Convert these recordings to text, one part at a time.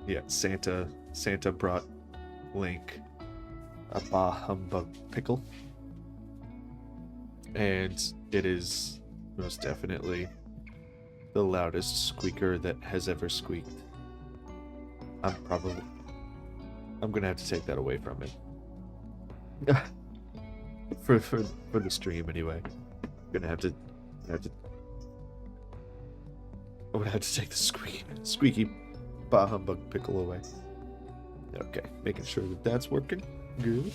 Yeah, Santa brought Link a Bah Humbug pickle, and it is most definitely the loudest squeaker that has ever squeaked. I'm gonna have to take that away from it. for the stream anyway. Gonna have to I'm gonna have to take the squeaky Bah Humbug pickle away. Okay, making sure that that's working. Good.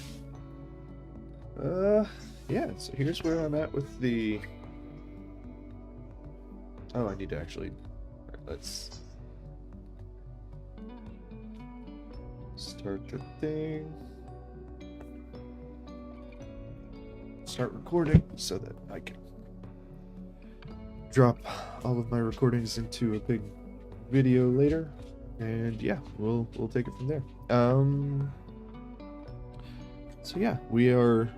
Yeah, so here's where I'm at with the... Oh, I need to actually... Let's... Start the thing. Start recording so that I can drop all of my recordings into a big video later. And yeah, we'll take it from there. So yeah, we are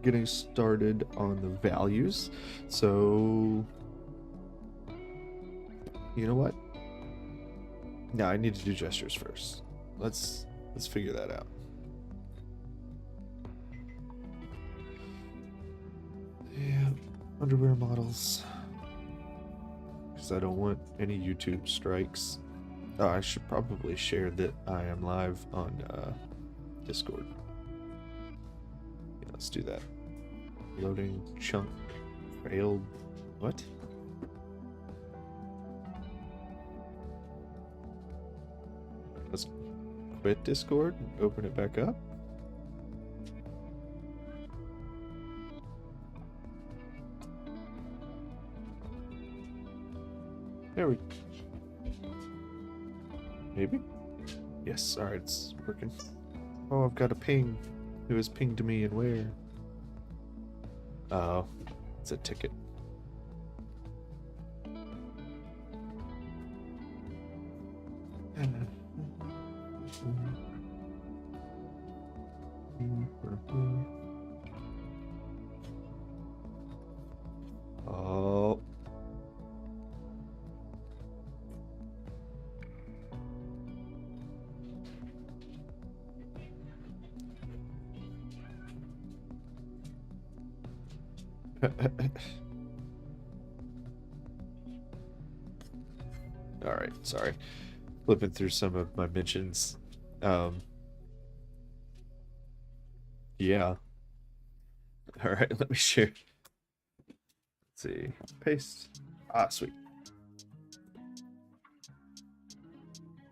getting started on the values. So you know what? No, I need to do gestures first. Let's figure that out. Yeah, underwear models. Because I don't want any YouTube strikes. Oh, I should probably share that I am live on Discord. Yeah, let's do that. Loading chunk failed. What? Let's quit Discord and open it back up. There we go. Maybe? Yes, alright, it's working. Oh, I've got a ping. Who has pinged me and where? Oh, it's a ticket. Oh. Alright, sorry. Flipping through some of my mentions. Yeah. Alright, let me share. Let's see. Paste. Ah, sweet.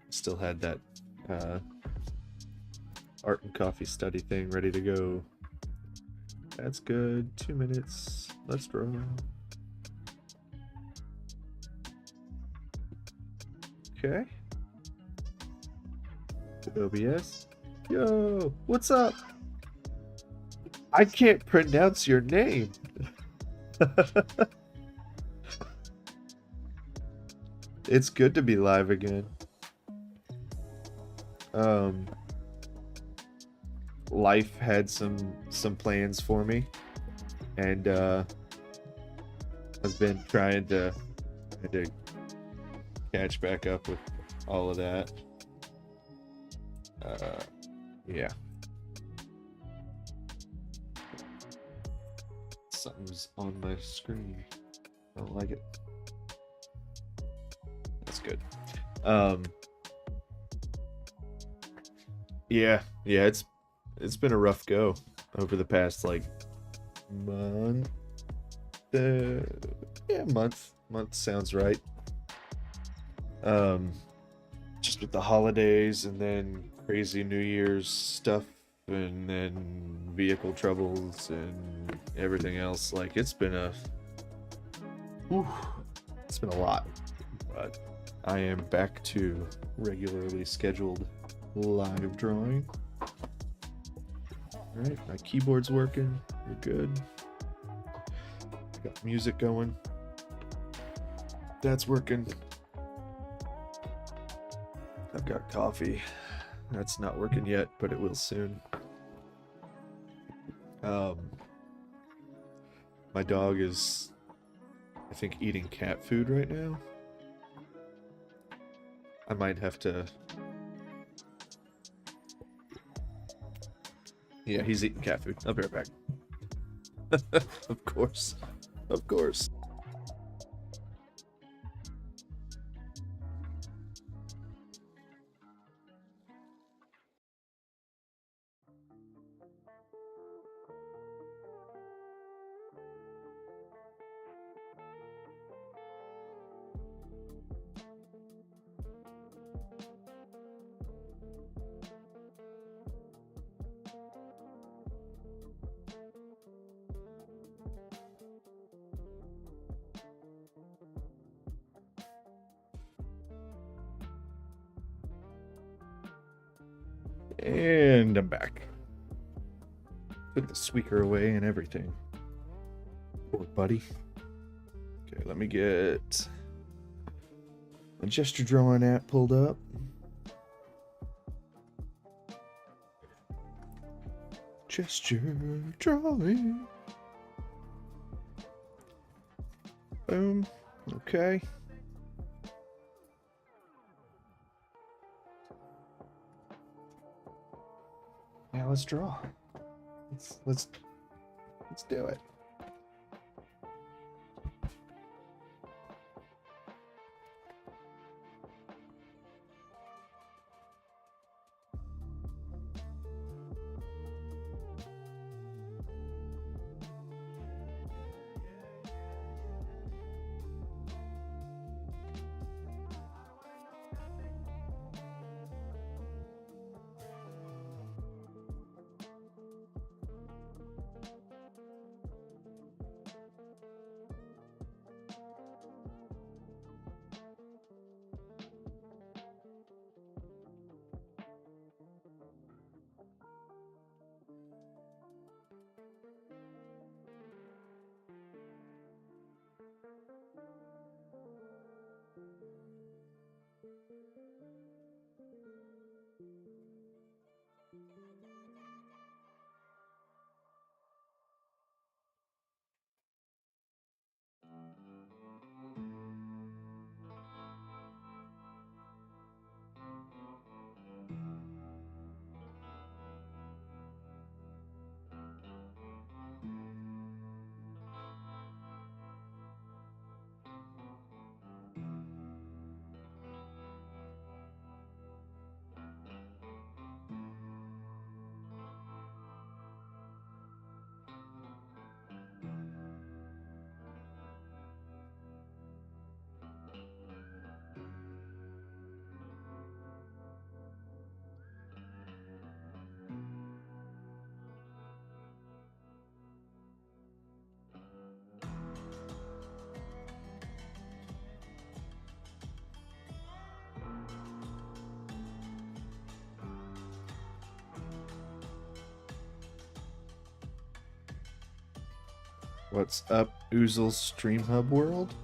Still had that art and coffee study thing ready to go. That's good. 2 minutes. Let's draw. Okay. OBS. Yo, what's up? I can't pronounce your name. It's good to be live again. Life had some plans for me, and I've been trying to catch back up with all of that. Yeah. Something's on my screen. I don't like it. That's good. Yeah, it's been a rough go over the past like month. Yeah, month sounds right. Just with the holidays and then crazy New Year's stuff and then vehicle troubles and everything else. Like it's been a lot, but I am back to regularly scheduled live drawing. All right, my keyboard's working. We're good. Got music going. That's working. I've got coffee. That's not working yet, but it will soon. My dog is, I think, eating cat food right now. I might have to Yeah, he's eating cat food. I'll be right back. Of course. Of course. And I'm back. Took the squeaker away and everything. Poor buddy. Okay, let me get a gesture drawing app pulled up. Gesture drawing. Boom. Okay. Now let's draw. Let's do it. What's up, Oozle's Stream Hub world?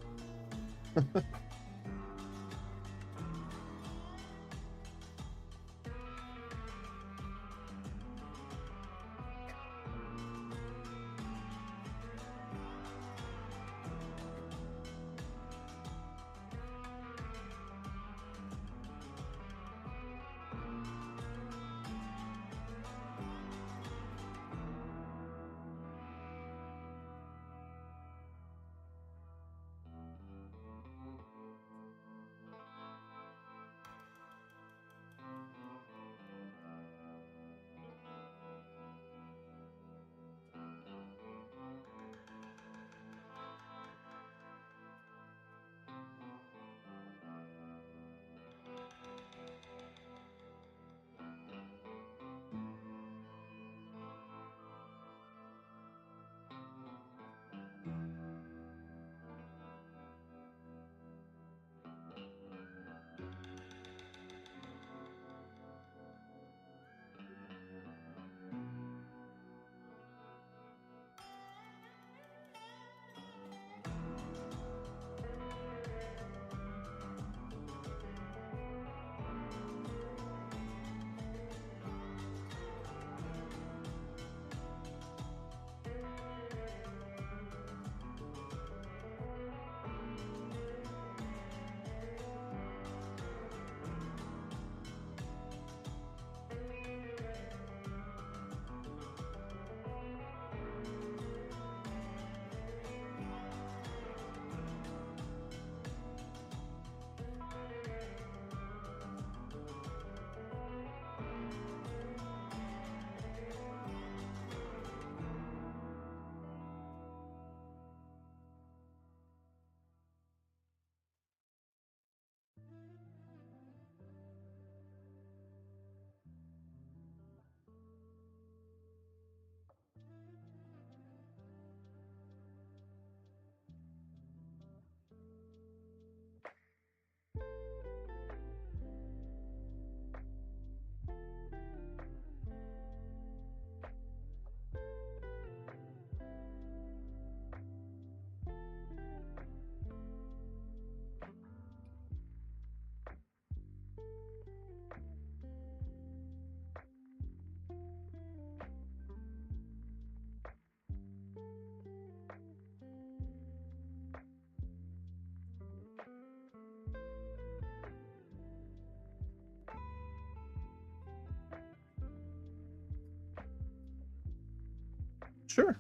Sure.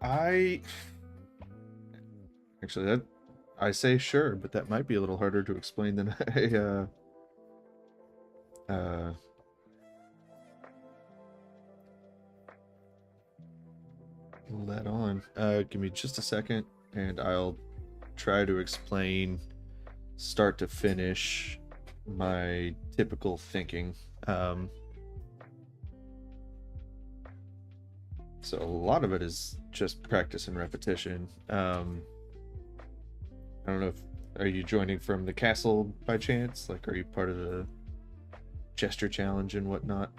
I actually that I say sure, but that might be a little harder to explain than uh let on. Give me just a second, and I'll try to explain start to finish my typical thinking. So a lot of it is just practice and repetition. I don't know if are you joining from the castle by chance? Like, are you part of the gesture challenge and whatnot?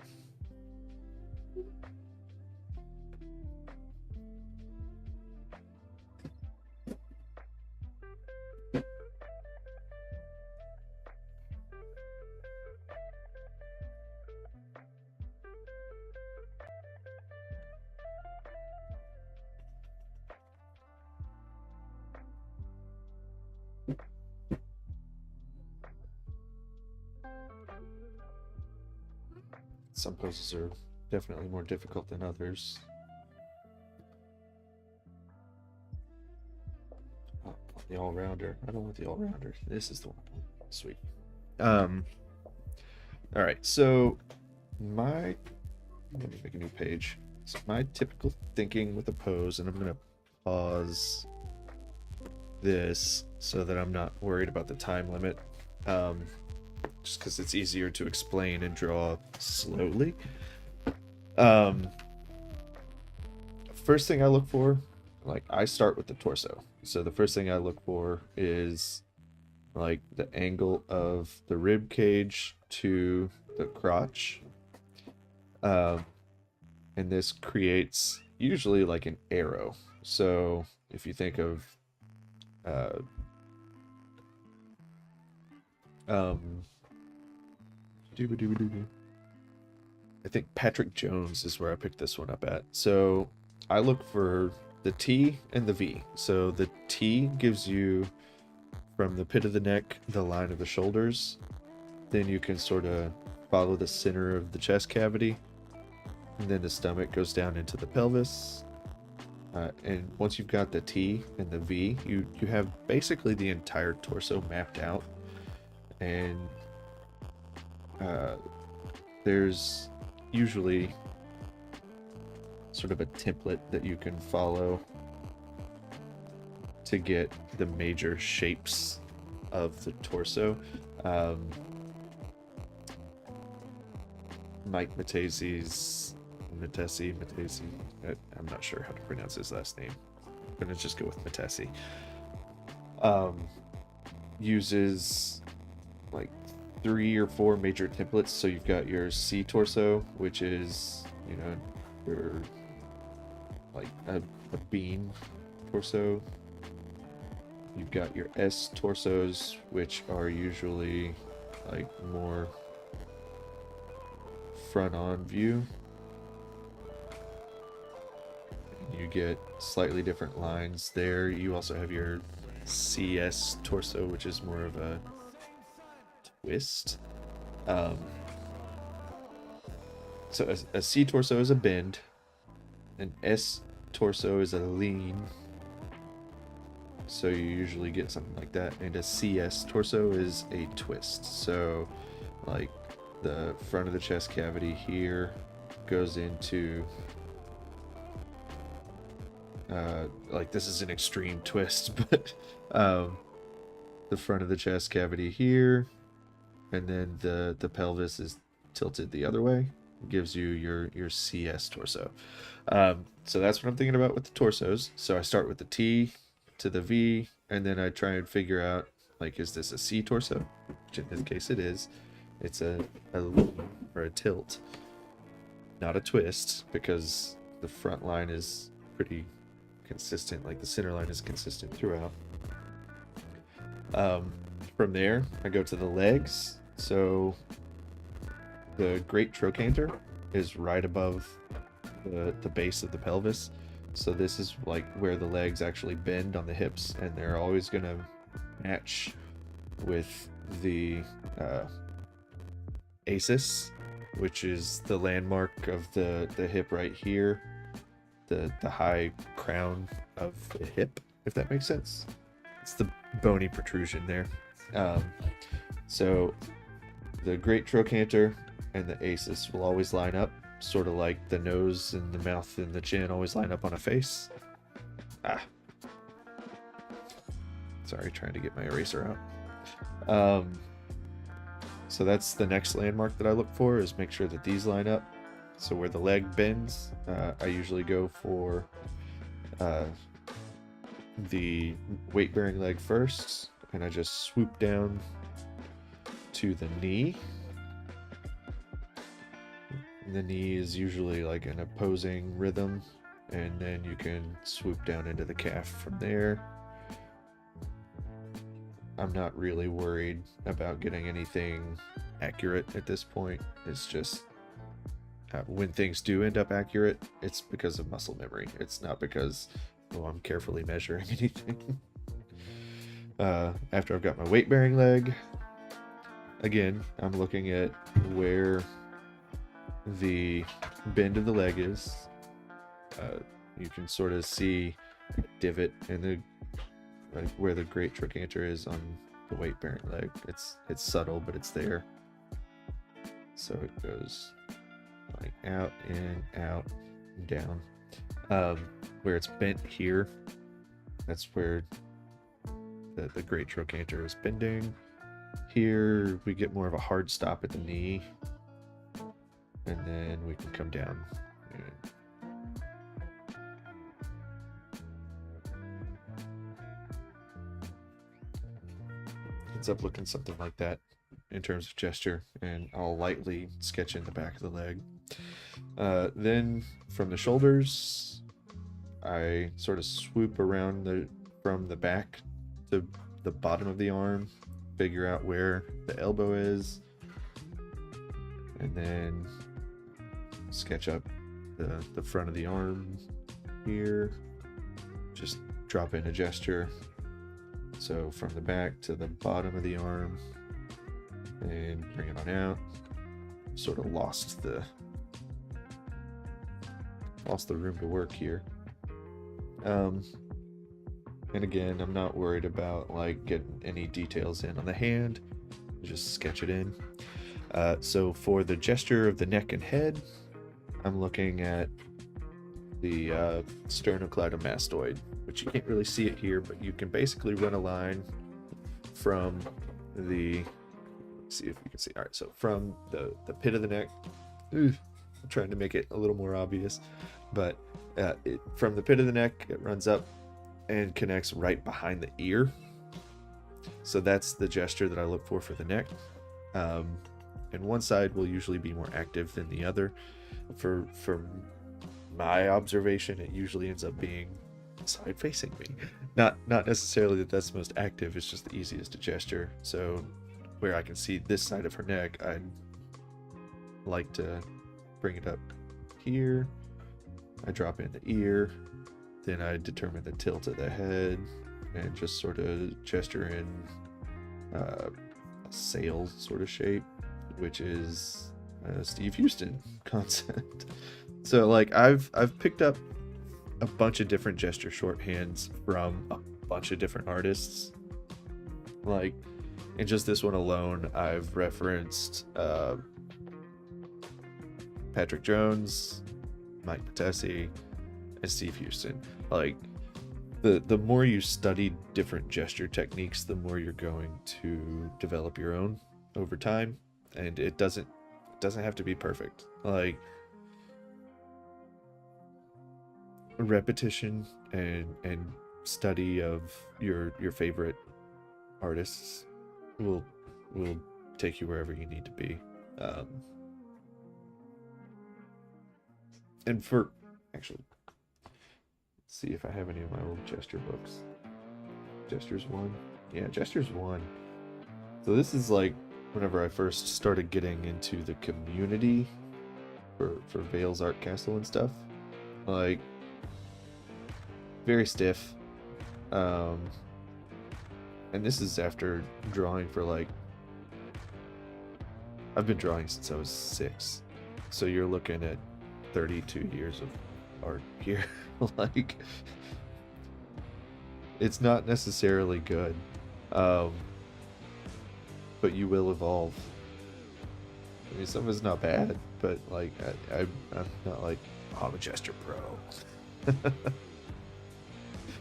Some poses are definitely more difficult than others. Oh, the all-rounder. I don't want the all-rounder. This is the one. Sweet. All right. So let me make a new page. So my typical thinking with a pose, and I'm gonna pause this so that I'm not worried about the time limit. Just because it's easier to explain and draw slowly. First thing I look for, like, I start with the torso. So the first thing I look for is like the angle of the rib cage to the crotch. And this creates usually like an arrow. So if you think of I think Patrick Jones is where I picked this one up at. So I look for the T and the V. So the T gives you from the pit of the neck, the line of the shoulders. Then you can sort of follow the center of the chest cavity. And then the stomach goes down into the pelvis. And once you've got the T and the V, you have basically the entire torso mapped out. And there's usually sort of a template that you can follow to get the major shapes of the torso. Mike Matesi, I'm not sure how to pronounce his last name. I'm gonna just go with Matesi. Uses like 3 or 4 major templates. So you've got your C torso, which is, you know, your like a bean torso. You've got your S torsos, which are usually like more front on view. You get slightly different lines there. You also have your CS torso, which is more of a twist. So a C torso is a bend, an S torso is a lean, so you usually get something like that, and a CS torso is a twist. So like the front of the chest cavity here goes into like, this is an extreme twist, but the front of the chest cavity here, and then the pelvis is tilted the other way. It gives you your CS torso. So that's what I'm thinking about with the torsos. So I start with the T to the V, and then I try and figure out, like, is this a C torso? Which in this case it is. It's a lean or a tilt, not a twist, because the front line is pretty consistent. Like, the center line is consistent throughout. From there, I go to the legs. So the great trochanter is right above the base of the pelvis. So this is like where the legs actually bend on the hips, and they're always going to match with the ASIS, which is the landmark of the hip right here, the high crown of the hip, if that makes sense. It's the bony protrusion there. So the great trochanter and the acis will always line up, sort of like the nose and the mouth and the chin always line up on a face. Sorry, trying to get my eraser out. So that's the next landmark that I look for, is make sure that these line up. So where the leg bends, I usually go for the weight-bearing leg first, and I just swoop down to the knee. And the knee is usually like an opposing rhythm, and then you can swoop down into the calf from there. I'm not really worried about getting anything accurate at this point. It's just when things do end up accurate, it's because of muscle memory. It's not because I'm carefully measuring anything. After I've got my weight-bearing leg, again, I'm looking at where the bend of the leg is. You can sort of see a divot in the where the great trochanter is on the weight-bearing leg. It's subtle, but it's there. So it goes like out, in, out, and down. Where it's bent here, that's where the great trochanter is bending. Here we get more of a hard stop at the knee, and then we can come down. Ends up looking something like that in terms of gesture, and I'll lightly sketch in the back of the leg. Then from the shoulders, I sort of swoop around from the back to the bottom of the arm, figure out where the elbow is, and then sketch up the front of the arm here. Just drop in a gesture. So from the back to the bottom of the arm, and bring it on out. Sort of lost the room to work here. And again, I'm not worried about like getting any details in on the hand. Just sketch it in. So for the gesture of the neck and head, I'm looking at the sternocleidomastoid, which you can't really see it here, but you can basically run a line from the, let's see if you can see. All right, so from the pit of the neck, I'm trying to make it a little more obvious, but from the pit of the neck, it runs up and connects right behind the ear. So that's the gesture that I look for the neck. And one side will usually be more active than the other. For my observation, it usually ends up being side facing me. Not necessarily that that's the most active, it's just the easiest to gesture. So where I can see this side of her neck, I'd like to bring it up here. I drop in the ear, then I determine the tilt of the head and just sort of gesture in a sail sort of shape, which is a Steve Houston concept. So like I've picked up a bunch of different gesture shorthands from a bunch of different artists. Like in just this one alone, I've referenced Patrick Jones, Mike Patesi, and Steve Houston. Like the more you study different gesture techniques, the more you're going to develop your own over time, and it doesn't have to be perfect. Like repetition and study of your favorite artists will take you wherever you need to be. And for actually, let's see if I have any of my old gesture books. Gestures 1. Yeah, Gestures 1. So this is like whenever I first started getting into the community for Vale's Art Castle and stuff. Like very stiff. And this is after drawing for like, I've been drawing since I was 6. So you're looking at 32 years of art here. Like, it's not necessarily good, um, but you will evolve. I mean, some of it's not bad, but like I'm not like, oh, I'm a gesture pro.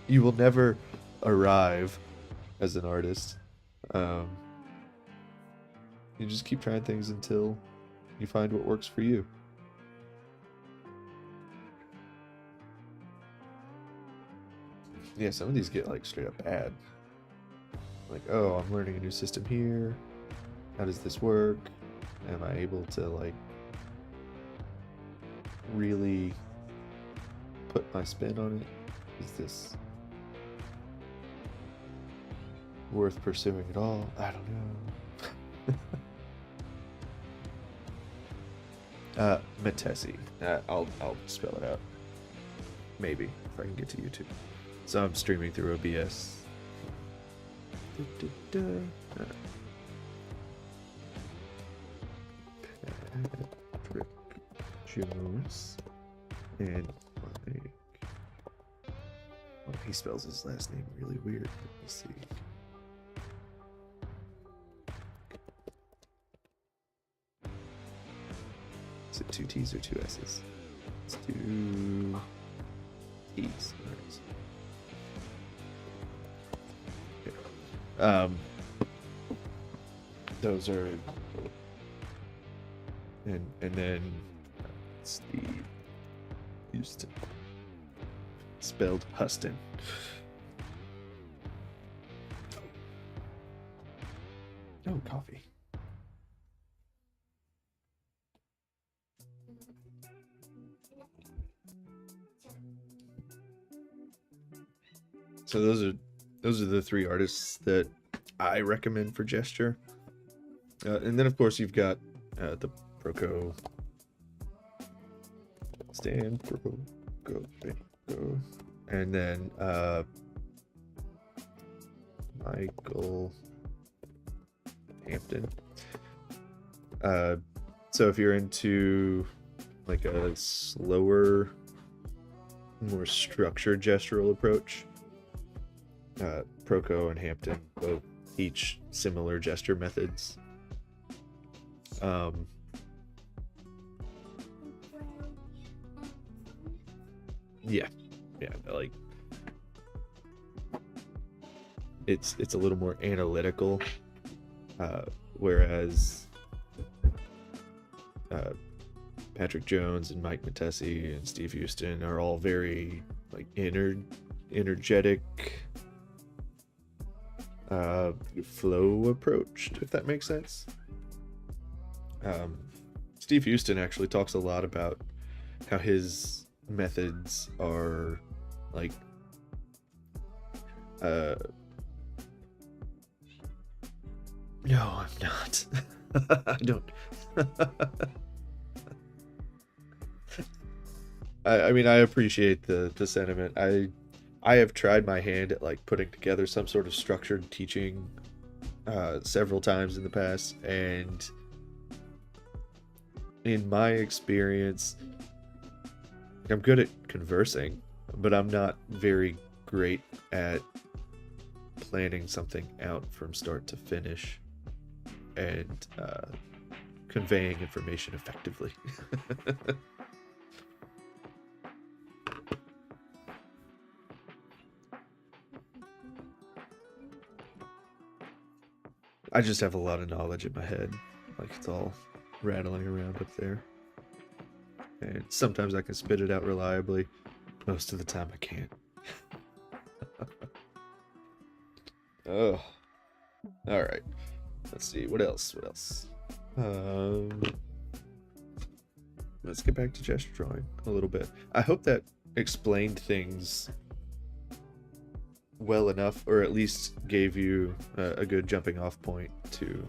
You will never arrive as an artist. Um, you just keep trying things until you find what works for you. Yeah, some of these get like straight up bad. Like, oh, I'm learning a new system here. How does this work? Am I able to like really put my spin on it? Is this worth pursuing at all? I don't know. Metesi. I'll spell it out. Maybe if I can get to YouTube. So I'm streaming through OBS. Patrick Jones and Mike. Oh, he spells his last name really weird. Let me see. Is it 2 T's or 2 S's? Let's do T's. Alright. Those are, and then Steve Houston, spelled Huston. Oh, coffee. So those are the 3 artists that I recommend for gesture. And then of course you've got the Proco, Stan Proco, and then Michael Hampton. So if you're into like a slower, more structured gestural approach, Proco and Hampton both teach similar gesture methods. Yeah, like it's a little more analytical, whereas Patrick Jones and Mike Metesi and Steve Houston are all very like energetic, flow approached, if that makes sense. Steve Houston actually talks a lot about how his methods are like no, I'm not. I don't. I mean, I appreciate the sentiment. I have tried my hand at like putting together some sort of structured teaching several times in the past, and in my experience, I'm good at conversing, but I'm not very great at planning something out from start to finish and conveying information effectively. I just have a lot of knowledge in my head, like it's all rattling around up there. And sometimes I can spit it out reliably. Most of the time I can't. Oh. Alright. Let's see, what else? Let's get back to gesture drawing a little bit. I hope that explained things well enough, or at least gave you a good jumping off point to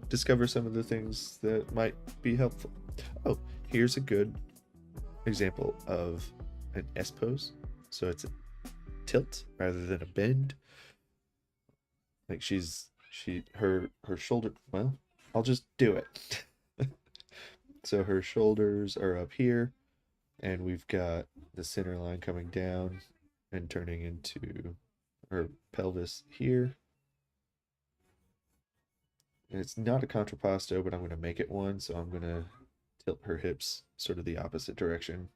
discover some of the things that might be helpful. Oh, here's a good example of an S pose. So it's a tilt rather than a bend. Like her shoulder, well, I'll just do it. So her shoulders are up here, and we've got the center line coming down and turning into her pelvis here. And it's not a contrapposto, but I'm going to make it one, so I'm going to tilt her hips sort of the opposite direction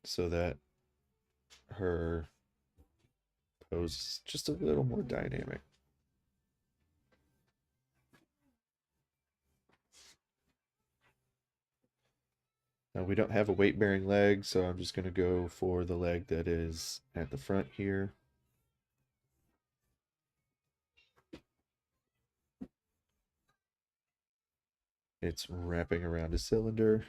so that her pose is just a little more dynamic. Now we don't have a weight-bearing leg, so I'm just going to go for the leg that is at the front here. It's wrapping around a cylinder,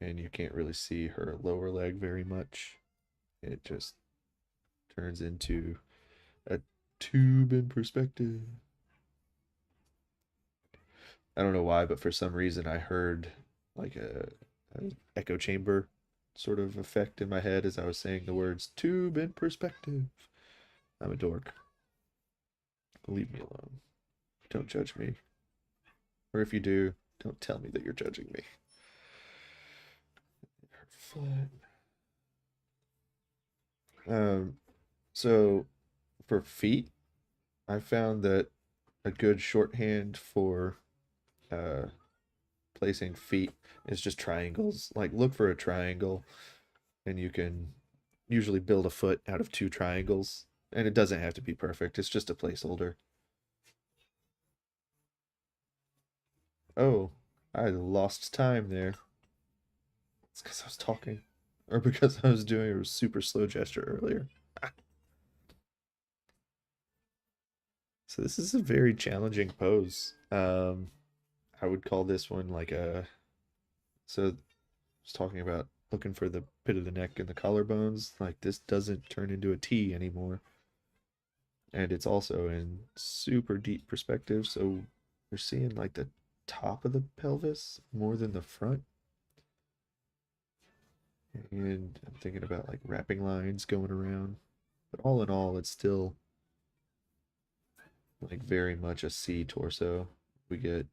and you can't really see her lower leg very much. It just turns into a tube in perspective. I don't know why, but for some reason I heard like a echo chamber sort of effect in my head as I was saying the words tube in perspective. I'm a dork. Leave me alone. Don't judge me. Or if you do, don't tell me that you're judging me. Her foot. So for feet, I found that a good shorthand for placing feet is just triangles. Like look for a triangle, and you can usually build a foot out of two triangles. And it doesn't have to be perfect. It's just a placeholder. Oh, I lost time there. It's because I was talking. Or because I was doing a super slow gesture earlier. So this is a very challenging pose. I would call this one like a... So I was talking about looking for the pit of the neck and the collarbones. Like this doesn't turn into a T anymore. And it's also in super deep perspective. So we're seeing like the top of the pelvis more than the front. And I'm thinking about like wrapping lines going around. But all in all, it's still like very much a C torso. We get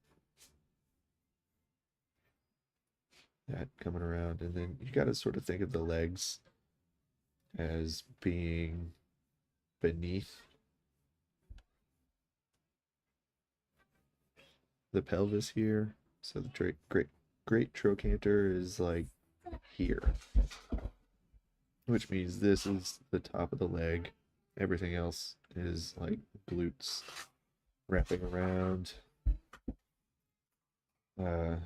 that coming around. And then you got to sort of think of the legs as being beneath the pelvis here. So the great trochanter is like here, which means this is the top of the leg. Everything else is like glutes wrapping around. Ah.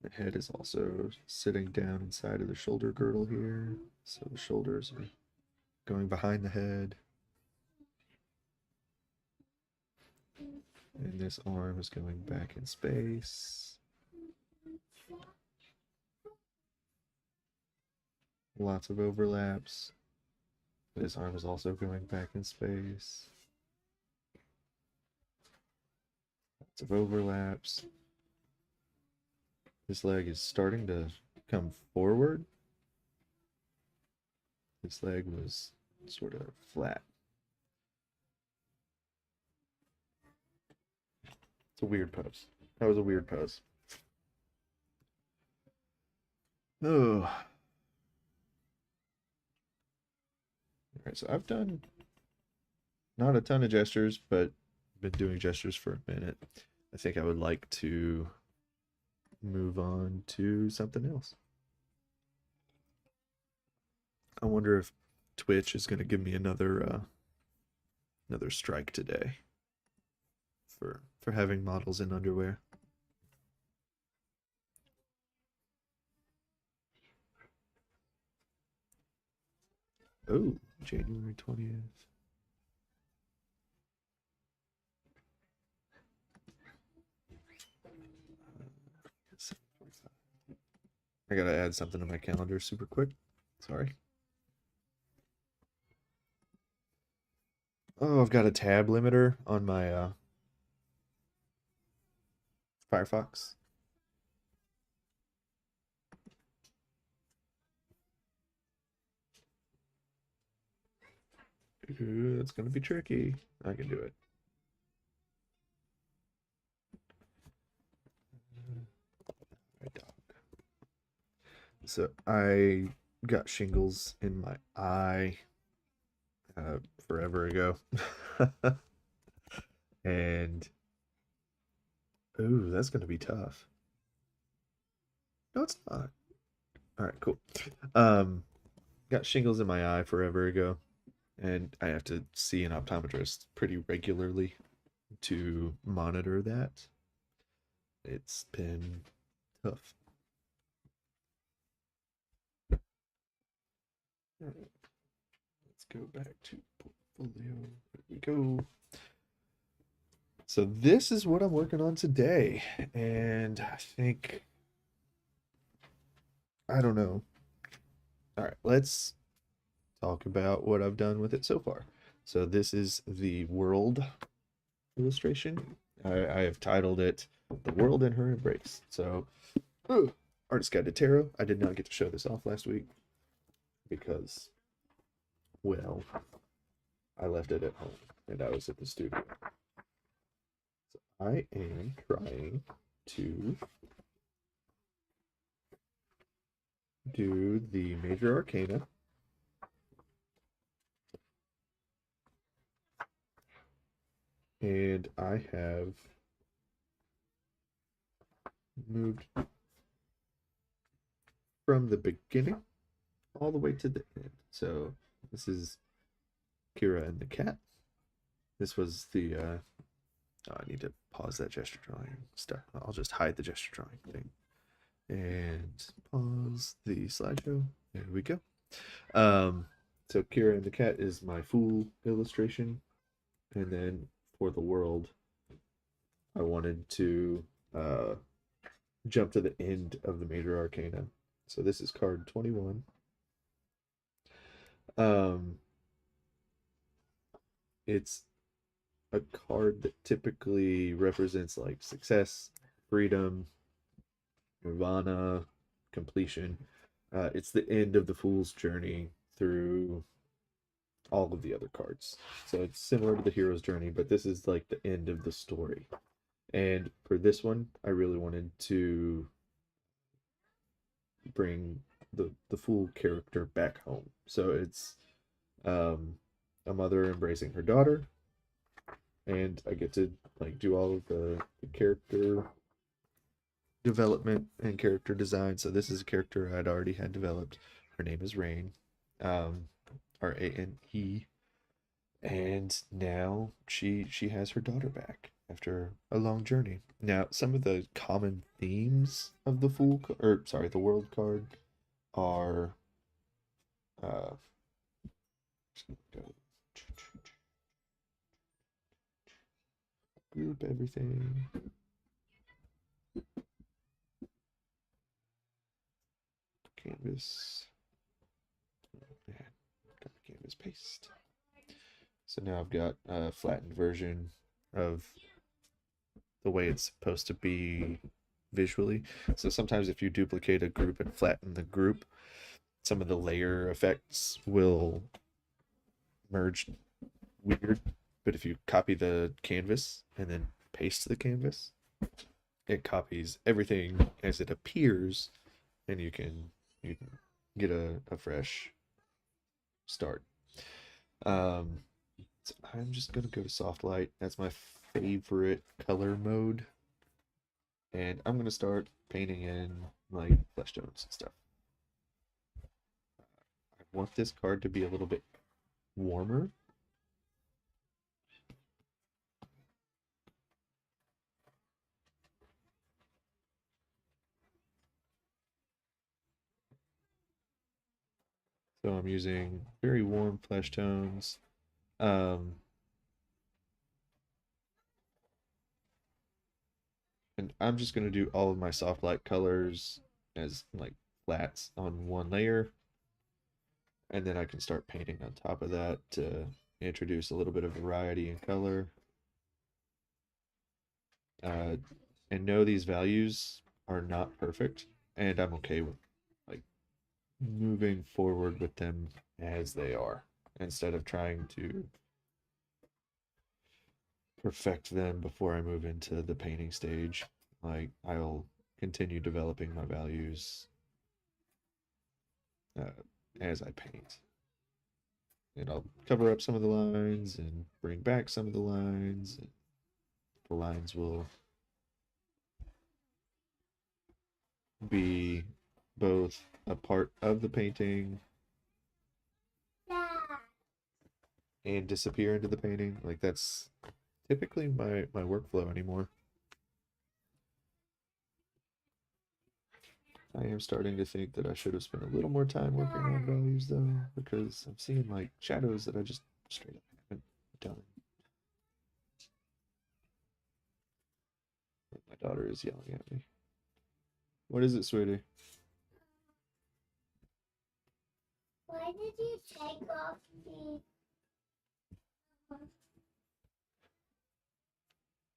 The head is also sitting down inside of the shoulder girdle here. So the shoulders are going behind the head. And this arm is going back in space. Lots of overlaps. This arm is also going back in space. Lots of overlaps. This leg is starting to come forward. This leg was sort of flat. It's a weird pose. That was a weird pose. Oh. Alright, so I've done not a ton of gestures, but been doing gestures for a minute. I think I would like to move on to something else. I wonder if Twitch is going to give me another strike today for having models in underwear. Oh, January 20th. I gotta add something to my calendar super quick. Sorry. Oh, I've got a tab limiter on my Firefox. Ooh, it's gonna be tricky. I can do it. Right, dog. So I got shingles in my eye forever ago. And ooh, that's gonna be tough. No, it's not. All right, cool. Um, got shingles in my eye forever ago, and I have to see an optometrist pretty regularly to monitor that. It's been tough. All right, let's go back to portfolio. There we go. So this is what I'm working on today, and I think I don't know. All right, let's talk about what I've done with it so far. So this is the world illustration. I have titled it "The World in Her Embrace." So, Artist Guide to Tarot. I did not get to show this off last week because, well, I left it at home and I was at the studio. So I am trying to do the major arcana. And I have moved from the beginning all the way to the end. So this is Kira and the cat. This was the oh, I need to pause that gesture drawing stuff. I'll just hide the gesture drawing thing. And pause the slideshow. There we go. So Kira and the cat is my Fool illustration. And then for the world, I wanted to jump to the end of the major arcana. So this is card 21. It's a card that typically represents like success, freedom, nirvana, completion. It's the end of the fool's journey through all of the other cards. So it's similar to the hero's journey, but this is like the end of the story. And for this one, I really wanted to bring the fool character back home. So it's a mother embracing her daughter, and I get to like do all of the character development and character design. So this is a character I'd already had developed. Her name is Rain, Rane, and now she has her daughter back after a long journey. Now, some of the common themes of the the world card are group everything. Canvas. And got the canvas paste. So now I've got a flattened version of the way it's supposed to be visually. So sometimes if you duplicate a group and flatten the group, some of the layer effects will merge weird. But if you copy the canvas and then paste the canvas, it copies everything as it appears, and you can get a fresh start. So I'm just gonna go to soft light. That's my favorite color mode. And I'm gonna start painting in like flesh tones and stuff. I want this card to be a little bit warmer. So I'm using very warm flesh tones. And I'm just going to do all of my soft light colors as like flats on one layer. And then I can start painting on top of that to introduce a little bit of variety in color. And know these values are not perfect, and I'm okay with like moving forward with them as they are. instead of trying to perfect them before I move into the painting stage. Like, I'll continue developing my values uh, as I paint. And I'll cover up some of the lines and bring back some of the lines. The lines will be both a part of the painting and disappear into the painting. Like, that's typically my workflow anymore. I am starting to think that I should have spent a little more time working on values though, because I'm seeing like shadows that I just straight up haven't done. My daughter is yelling at me. What is it, sweetie? Why did you take off the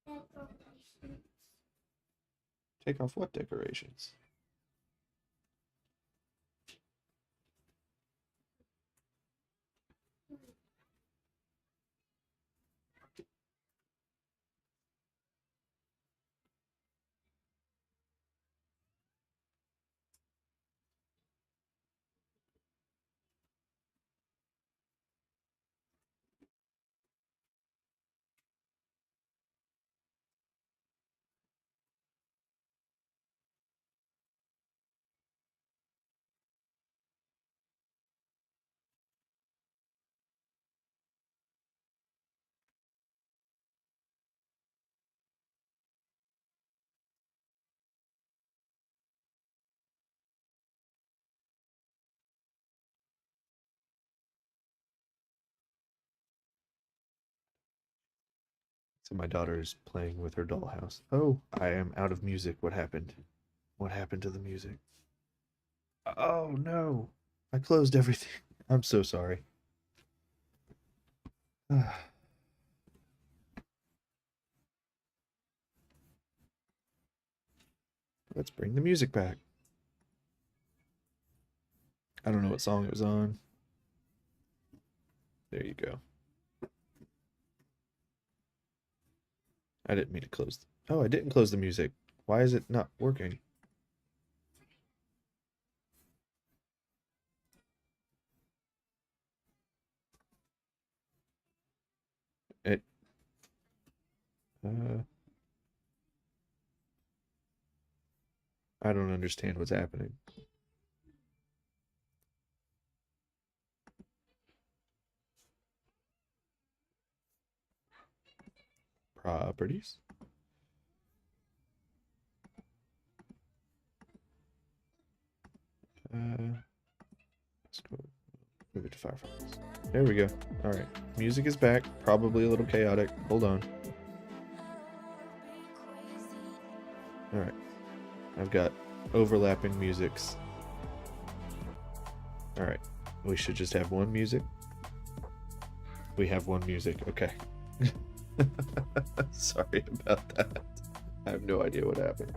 decorations? Take off what decorations? So my daughter is playing with her dollhouse. Oh, I am out of music. What happened? What happened to the music? Oh no. I closed everything. I'm so sorry. Let's bring the music back. I don't know what song it was on. There you go. I didn't mean to close. Oh, I didn't close the music. Why is it not working? It. Uh, I don't understand what's happening. Properties. Let's go move it to Firefox. There we go. All right, music is back. Probably a little chaotic. Hold on. All right, I've got overlapping musics. All right, we should just have one music. We have one music. Okay. Sorry about that. I have no idea what happened.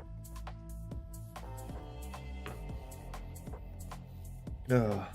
Oh.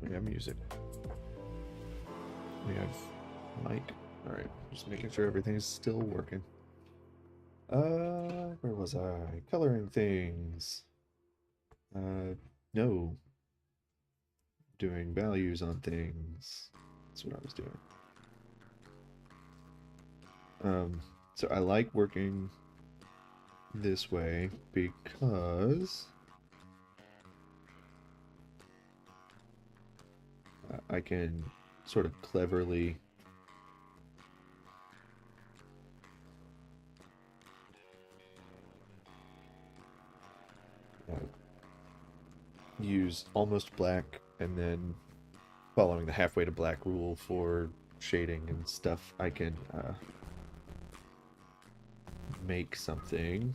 We have music. We have mic. All right, just making sure everything's still working. Where was I? Coloring things. No. Doing values on things. That's what I was doing. So I like working this way because I can sort of cleverly use almost black, and then following the halfway to black rule for shading and stuff, I can make something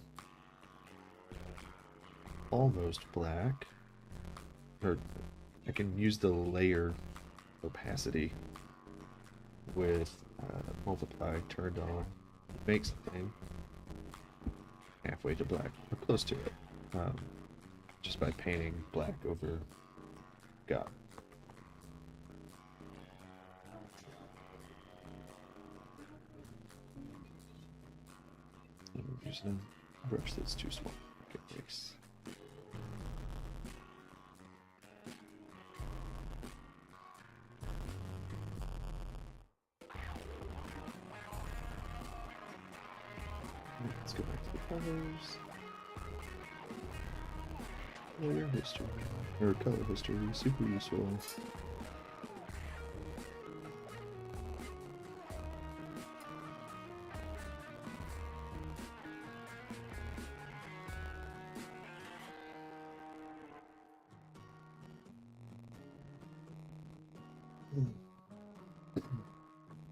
almost black, or I can use the layer opacity with multiply turned on, make something halfway to black, or close to it, just by painting black over God. I'm using a brush that's too small. Okay, thanks. Let's go back to the colors. Layer history, or color history, super useful.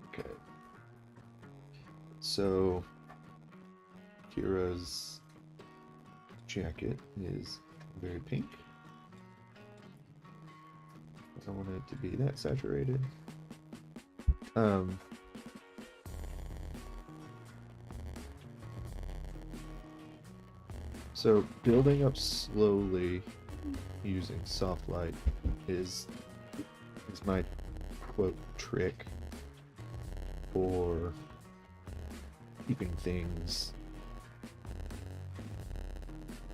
Okay. So Kira's jacket is very pink. I don't want it to be that saturated. So building up slowly using soft light is my quote trick for keeping things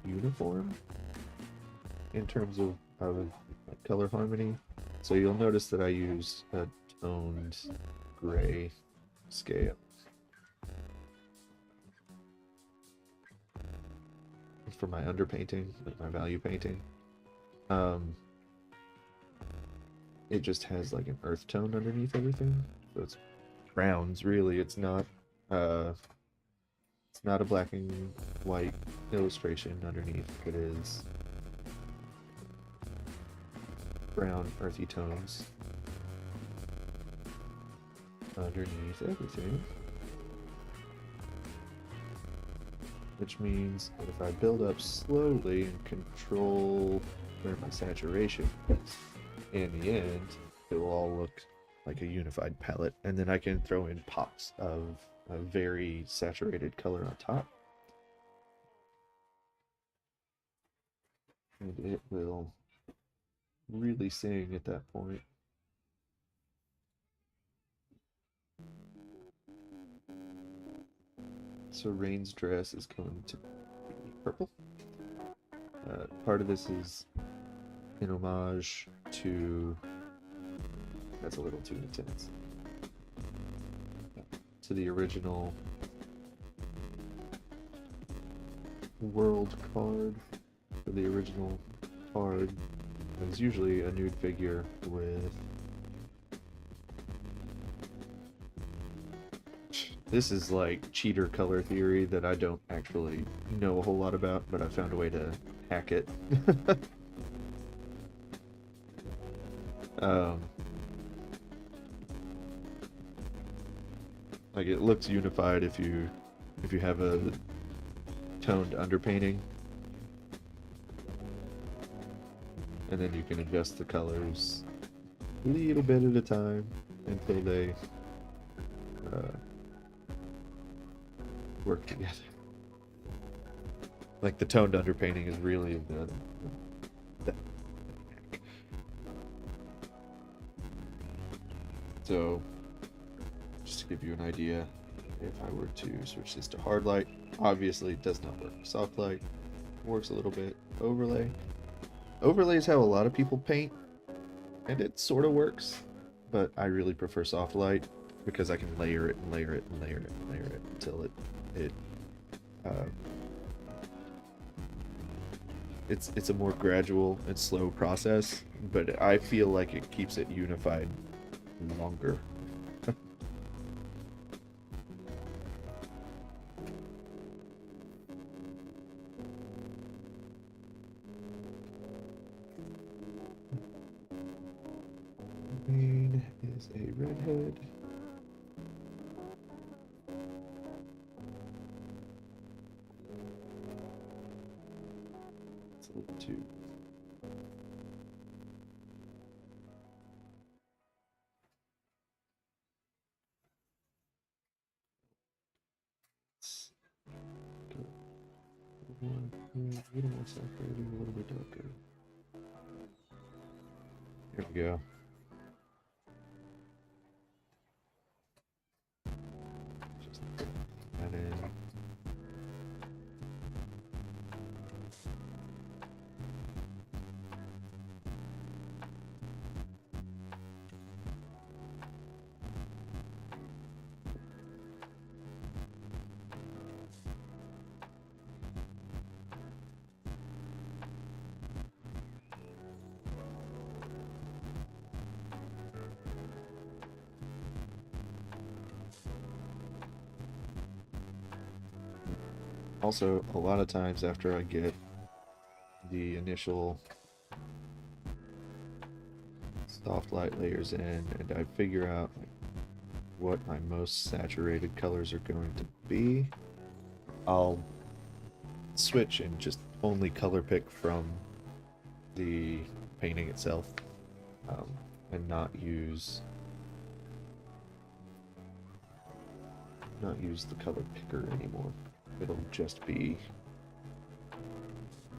uniform in terms of color harmony. So you'll notice that I use a toned gray scale for my underpainting, like my value painting. It just has like an earth tone underneath everything, so it's browns. Really, it's not a black and white illustration underneath. It is brown, earthy tones underneath everything. Which means that if I build up slowly and control where my saturation is, in the end, it will all look like a unified palette, and then I can throw in pops of a very saturated color on top. And it will really sing at that point. So Rain's dress is going to be purple. Part of this is in homage to... That's a little too intense. To the original world card. For the original card, it was usually a nude figure with... This is like cheater color theory that I don't actually know a whole lot about, but I found a way to hack it. Like it looks unified if you have a toned underpainting, and then you can adjust the colors a little bit at a time until they work together. Like the toned underpainting is really the so just to give you an idea, if I were to switch this to hard light, obviously it does not work. Soft light works a little bit. Overlay is how a lot of people paint, and it sort of works, but I really prefer soft light because I can layer it and layer it and layer it and layer it until it's a more gradual and slow process, but I feel like it keeps it unified longer. is a redhead. It's a little too. Let's go a little more saturated, a little bit darker. Here we go. Just put that in. Also, a lot of times after I get the initial soft light layers in and I figure out what my most saturated colors are going to be, I'll switch and just only color pick from the painting itself, and not use the color picker anymore. It'll just be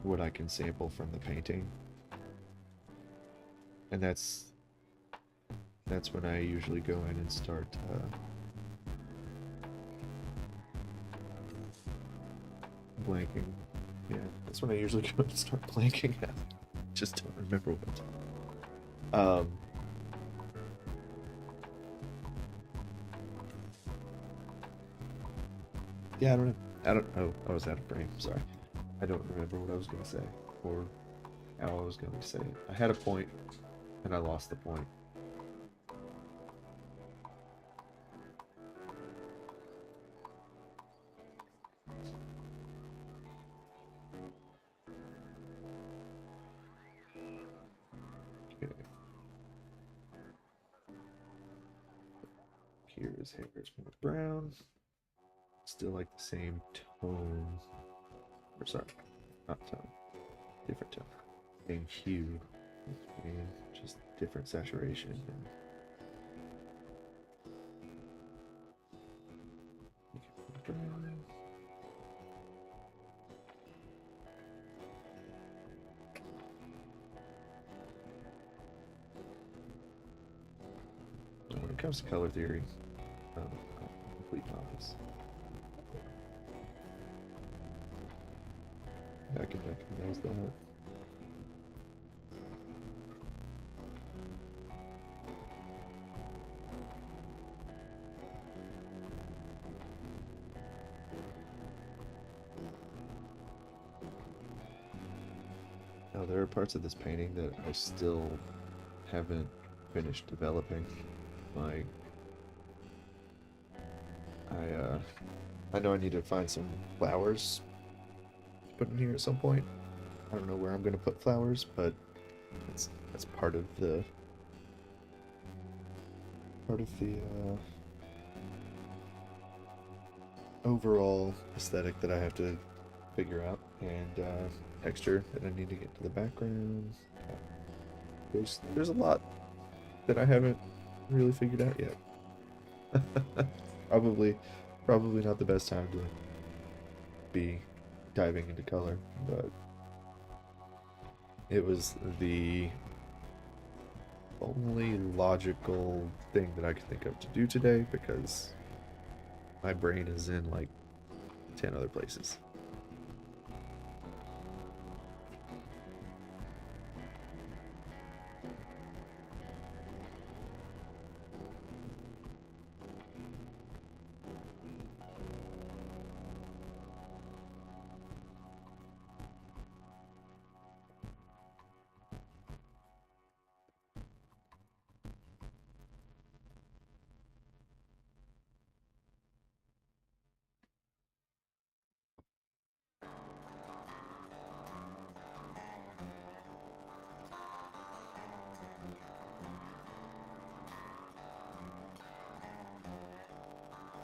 what I can sample from the painting, and that's when I usually go in and start blanking. Yeah, that's when I usually go and start blanking. Just don't remember what. Yeah, I don't know. Oh, I was out of frame. Sorry. I don't remember what I was going to say or how I was going to say it. I had a point and I lost the point. Okay. Here is Harris Brown. Still like the same tone. Or sorry, not tone. Different tone. Same hue. And just different saturation. When it comes to color theory, I'm a complete novice. I can recognize that. Now, there are parts of this painting that I still haven't finished developing. Like, I know I need to find some flowers to put in here at some point. I don't know where I'm going to put flowers, but that's part of the overall aesthetic that I have to figure out, and texture that I need to get to the background. There's a lot that I haven't really figured out yet. Probably not the best time to be diving into color, but it was the only logical thing that I could think of to do today because my brain is in like 10 other places.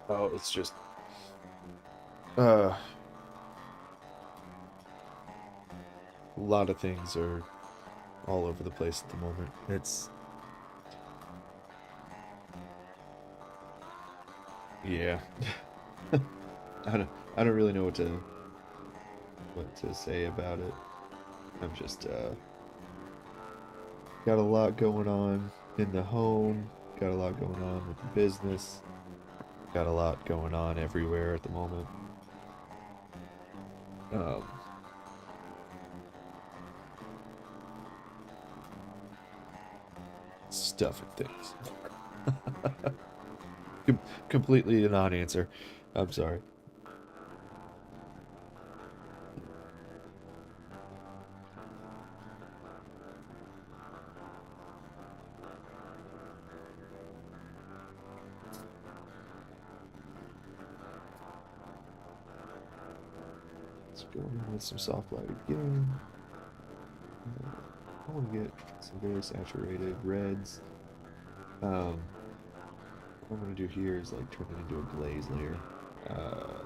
Oh, it's just uh a lot of things are all over the place at the moment. It's yeah. I don't really know what to say about it. I'm just got a lot going on in the home, got a lot going on with the business, got a lot going on everywhere at the moment. Um, Stuff and things. Com Completely a non-answer. I'm sorry. Let's go in with some soft light again. I want to get some very saturated reds. What I'm gonna do here is like turn it into a glaze layer. Uh,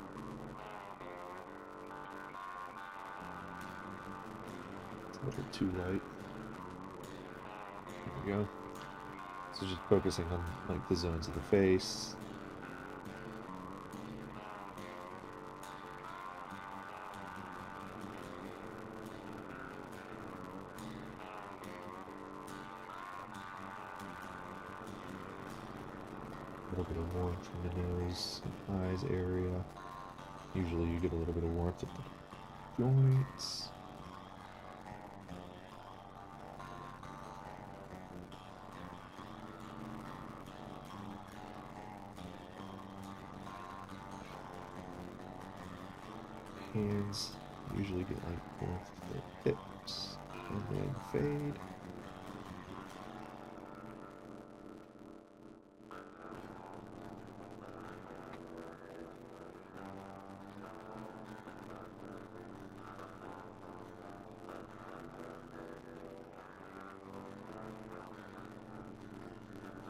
it's a little too light. There we go. So just focusing on like the zones of the face. A little bit of warmth in the nose, eyes area. Usually you get a little bit of warmth at the joints. Hands usually get like warmth at the hips and then fade.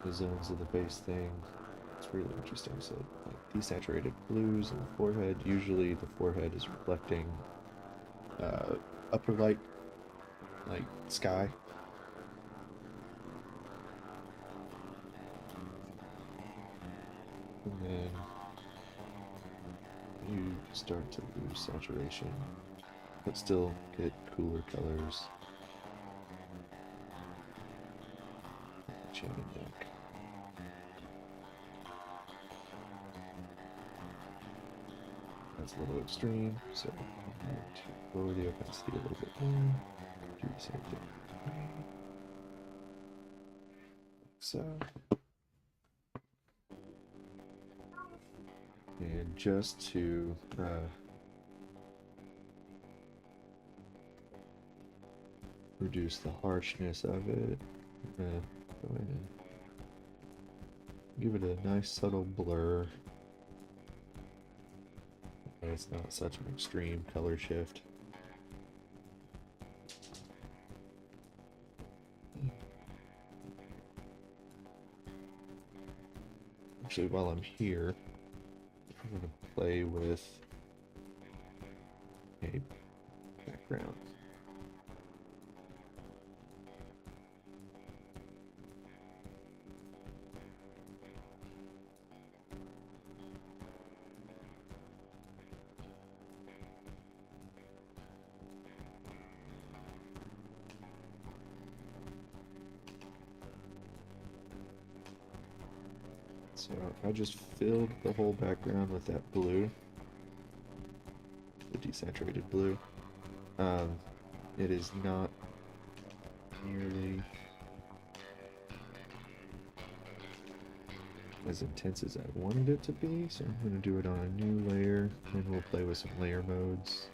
The zones of the face thing. It's really interesting. So, like desaturated blues in the forehead. Usually, the forehead is reflecting uh, upper light, like sky. And then you start to lose saturation, but still get cooler colors. Chin and neck. That's a little extreme, so I'm going to lower the opacity a little bit more. Do the same thing. Like so. And just to reduce the harshness of it, I'm gonna go in and give it a nice subtle blur. And it's not such an extreme color shift. Actually, while I'm here, I'm going to play with a background. So I just filled the whole background with that blue, the desaturated blue. It is not nearly as intense as I wanted it to be, so I'm going to do it on a new layer, and we'll play with some layer modes.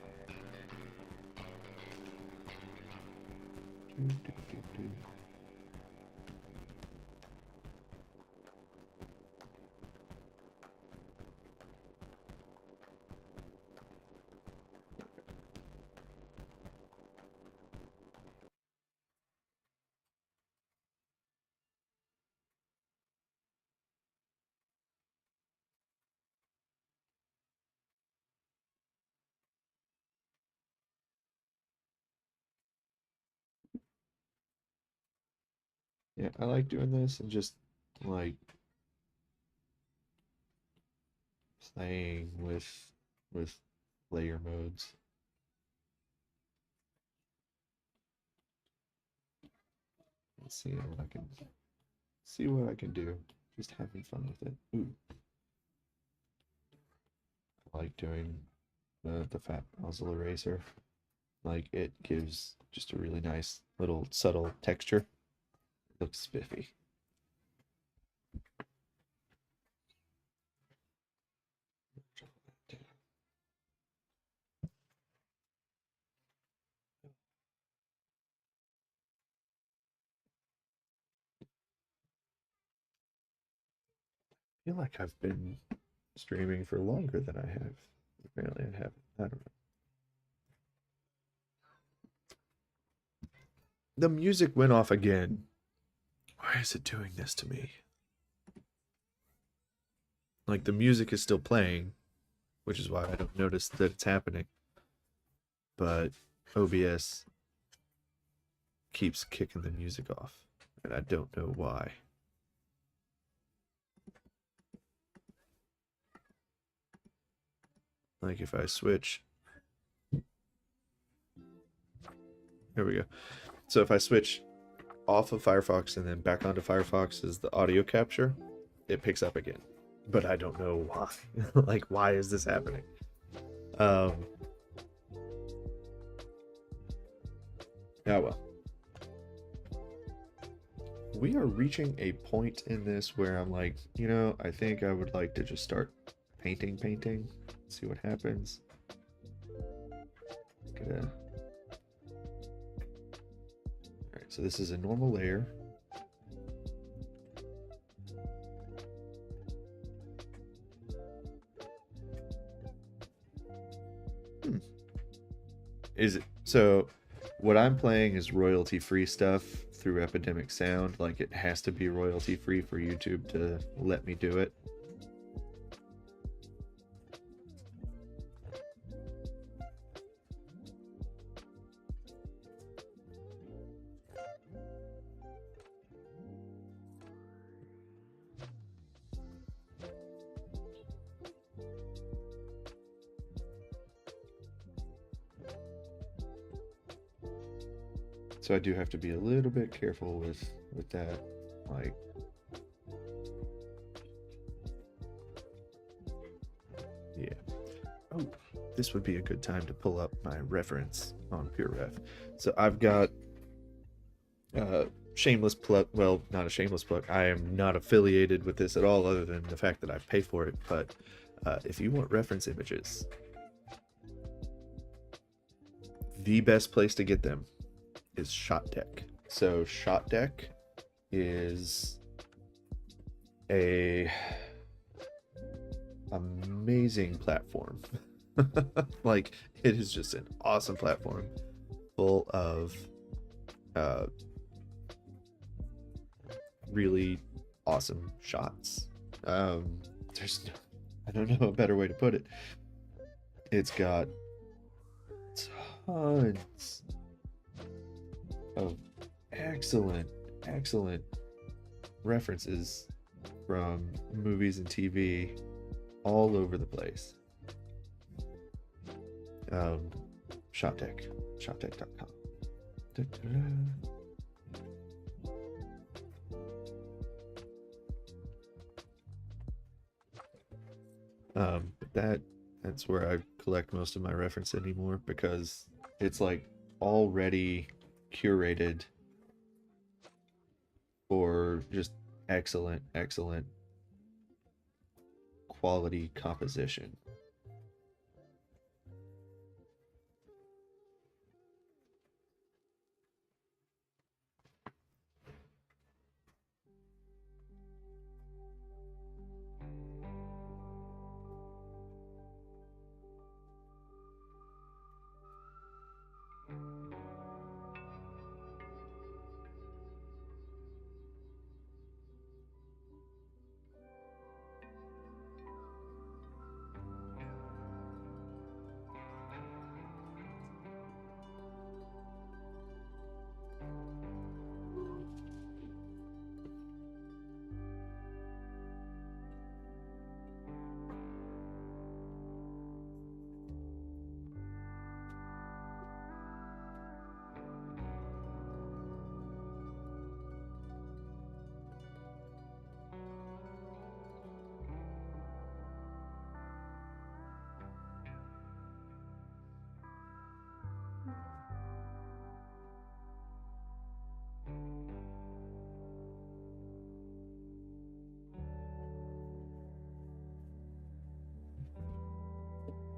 Yeah, I like doing this and just like playing with layer modes. Let's see what I can do. Just having fun with it. Ooh, I like doing the fat nozzle eraser. Like it gives just a really nice little subtle texture. Looks spiffy. I feel like I've been streaming for longer than I have. Apparently I haven't. I don't know. The music went off again. Why is it doing this to me? Like the music is still playing, which is why I don't notice that it's happening. But OBS keeps kicking the music off, and I don't know why. Like if I switch, there we go. So if I switch off of Firefox and then back onto Firefox as the audio capture, it picks up again. But I don't know why. Like, why is this happening? Oh well. We are reaching a point in this where I'm like, I think I would like to just start painting, see what happens. Alright, so this is a normal layer. Is it so? What I'm playing is royalty free stuff through Epidemic Sound. Like it has to be royalty free for YouTube to let me do it. So I do have to be a little bit careful with that. Like, yeah. Oh, this would be a good time to pull up my reference on PureRef. So I've got shameless plug. Well, not a shameless plug. I am not affiliated with this at all, other than the fact that I pay for it. But if you want reference images, the best place to get them is ShotDeck. So ShotDeck is a amazing platform. Like it is just an awesome platform full of really awesome shots. There's I don't know a better way to put it. It's got tons of excellent references from movies and TV all over the place. ShotDeck, shotdeck.com. That's where I collect most of my reference anymore, because it's like already curated for just excellent quality composition.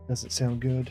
Doesn't sound good.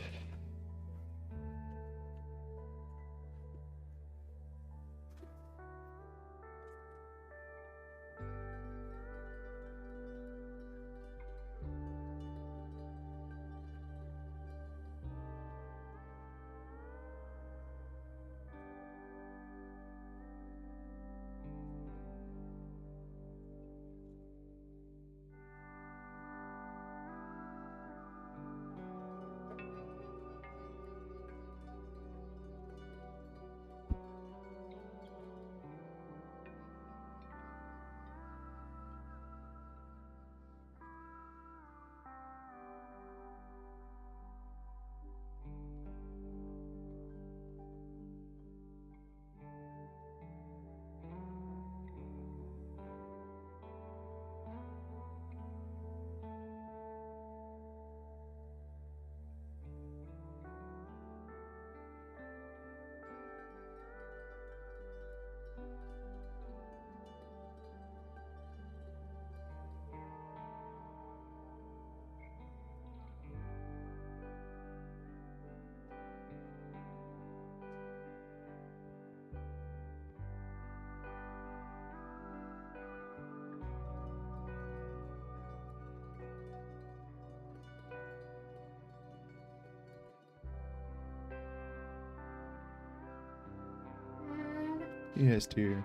Yes, dear.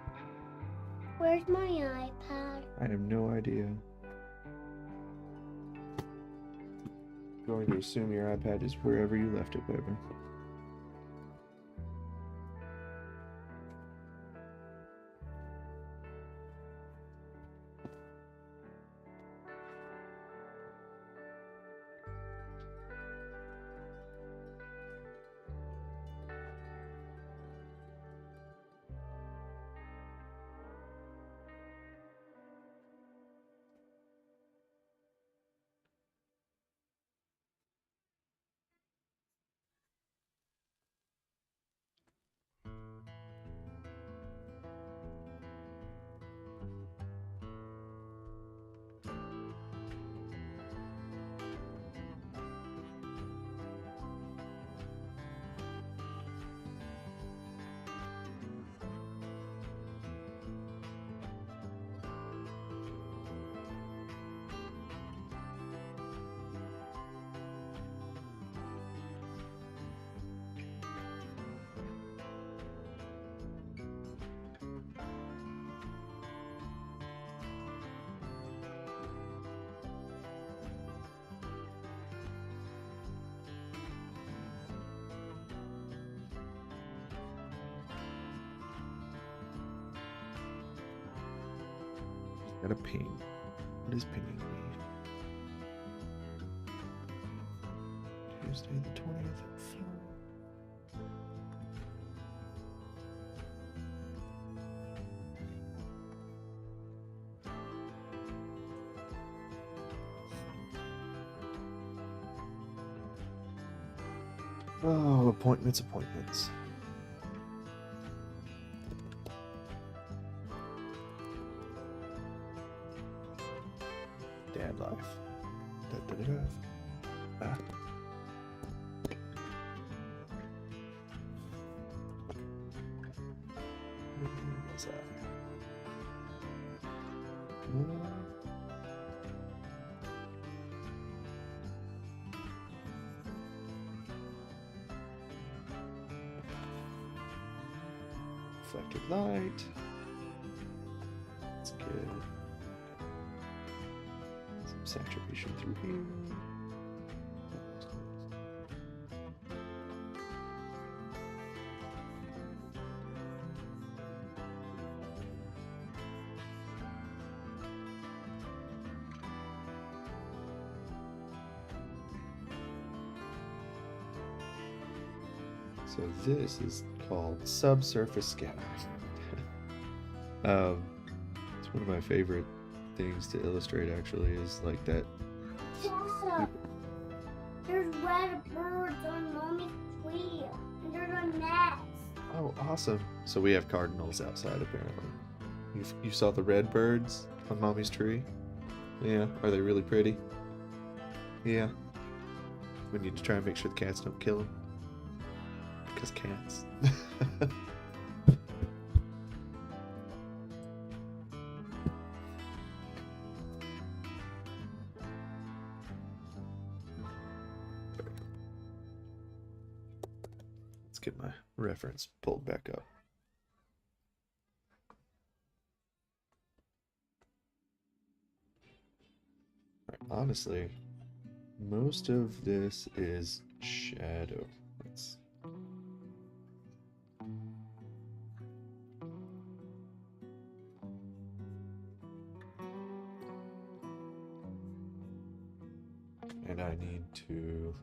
Where's my iPad? I have no idea. Going to assume your iPad is wherever you left it, baby. Got a ping. What is pinging me? Tuesday the 20th at 4. Oh, appointments. Dad life. Da-da-da-da. Ah. Where was I? Reflected light. That's good. Some saturation through here. So this is called subsurface scattering. It's one of my favorite things to illustrate, actually, is like that. Dad, there's red birds on Mommy's tree, and there's a nest. Oh, awesome. So we have cardinals outside, apparently. You saw the red birds on Mommy's tree? Yeah. Are they really pretty? Yeah. We need to try and make sure the cats don't kill him. Because cats. Let's get my reference pulled back up. Honestly, most of this is shadow. Let's... And I need to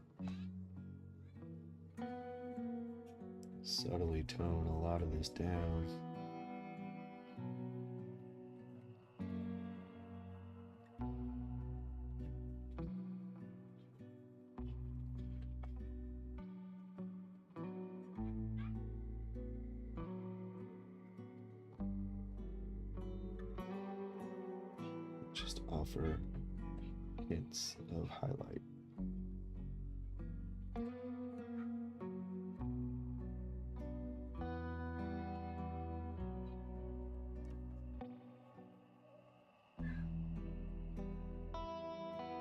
subtly tone a lot of this down. Just offer hints of highlight.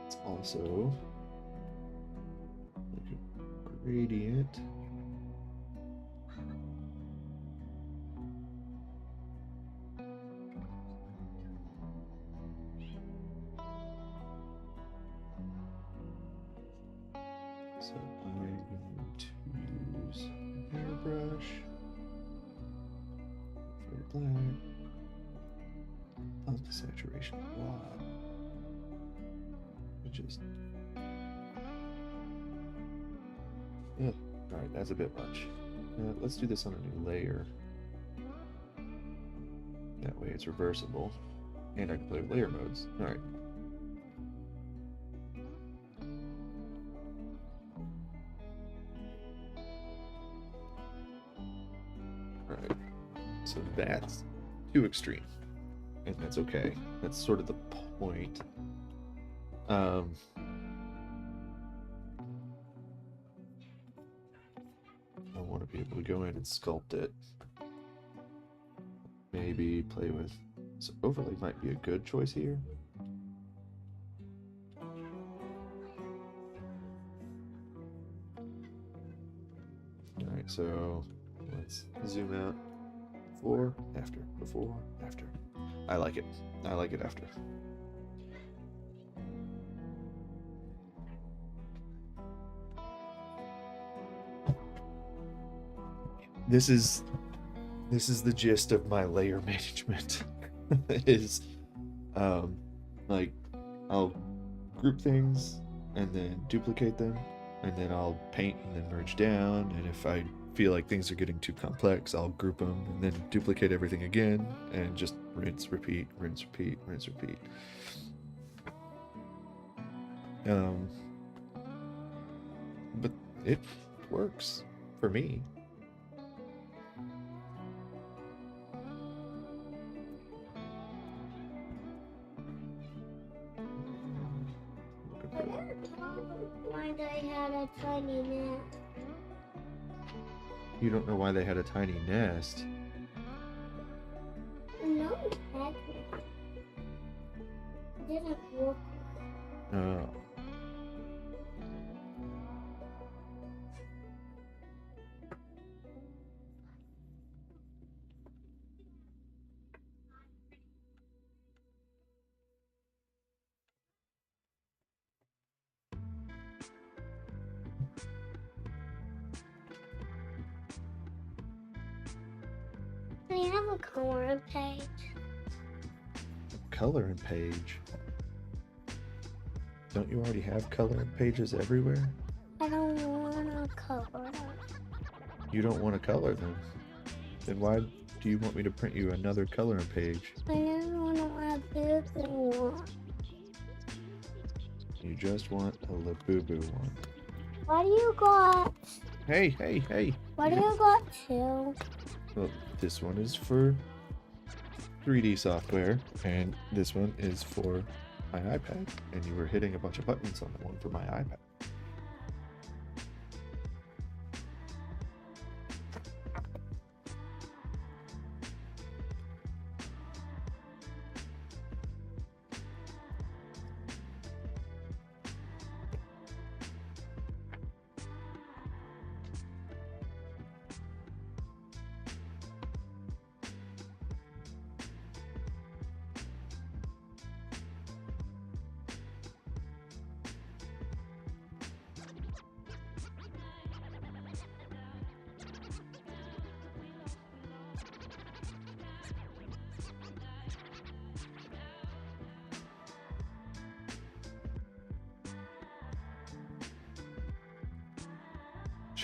It's also like a gradient. So I'm going to use a hairbrush for black. Up the saturation a lot. Just alright, that's a bit much. Let's do this on a new layer. That way it's reversible. And I can play with layer modes. Alright. Alright. So that's too extreme. And that's okay. That's sort of the point. I want to be able to go in and sculpt it. Maybe play with... So overlay might be a good choice here. Alright, so let's zoom out. Before, after, before, after. I like it. I like it after. This is the gist of my layer management. Is like I'll group things and then duplicate them, and then I'll paint and then merge down, and if I feel like things are getting too complex, I'll group them and then duplicate everything again and just rinse, repeat, rinse, repeat, rinse, repeat. But it works for me. Why they had a tiny nest? You don't know why they had a tiny nest. No, it didn't work. Oh. Do you have a coloring page? Coloring page? Don't you already have coloring pages everywhere? I don't want to color them. You don't want to color them. Then why do you want me to print you another coloring page? I don't want to have boobs anymore. You just want a Labubu one. What do you got? Hey, hey, hey! What do you got too? Well, this one is for 3D software, and this one is for my iPad. And you were hitting a bunch of buttons on the one for my iPad.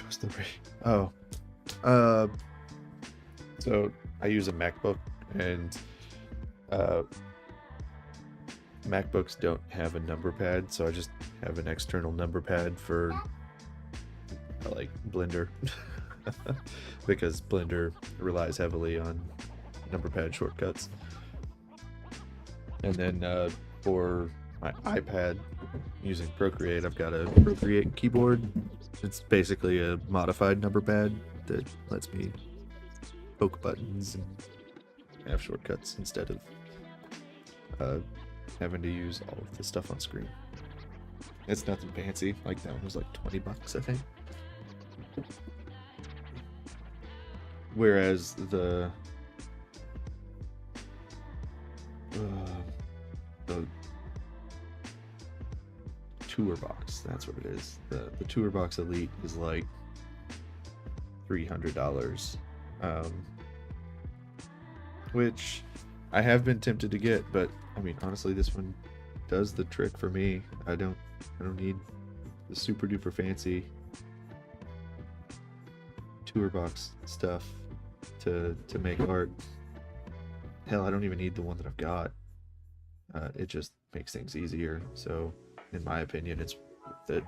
Which was the Oh, uh, so I use a MacBook, and MacBooks don't have a number pad, so I just have an external number pad for like Blender because Blender relies heavily on number pad shortcuts. And then for my iPad using Procreate, I've got a Procreate keyboard. It's basically a modified number pad that lets me poke buttons and have shortcuts instead of having to use all of the stuff on screen. It's nothing fancy. Like that one was like $20, I think. Whereas the Tour Box, that's what it is. The Tour Box Elite is like $300, which I have been tempted to get, but I mean honestly, this one does the trick for me. I don't need the super duper fancy Tour Box stuff to make art. Hell, I don't even need the one that I've got. It just makes things easier. So in my opinion, it's worth it.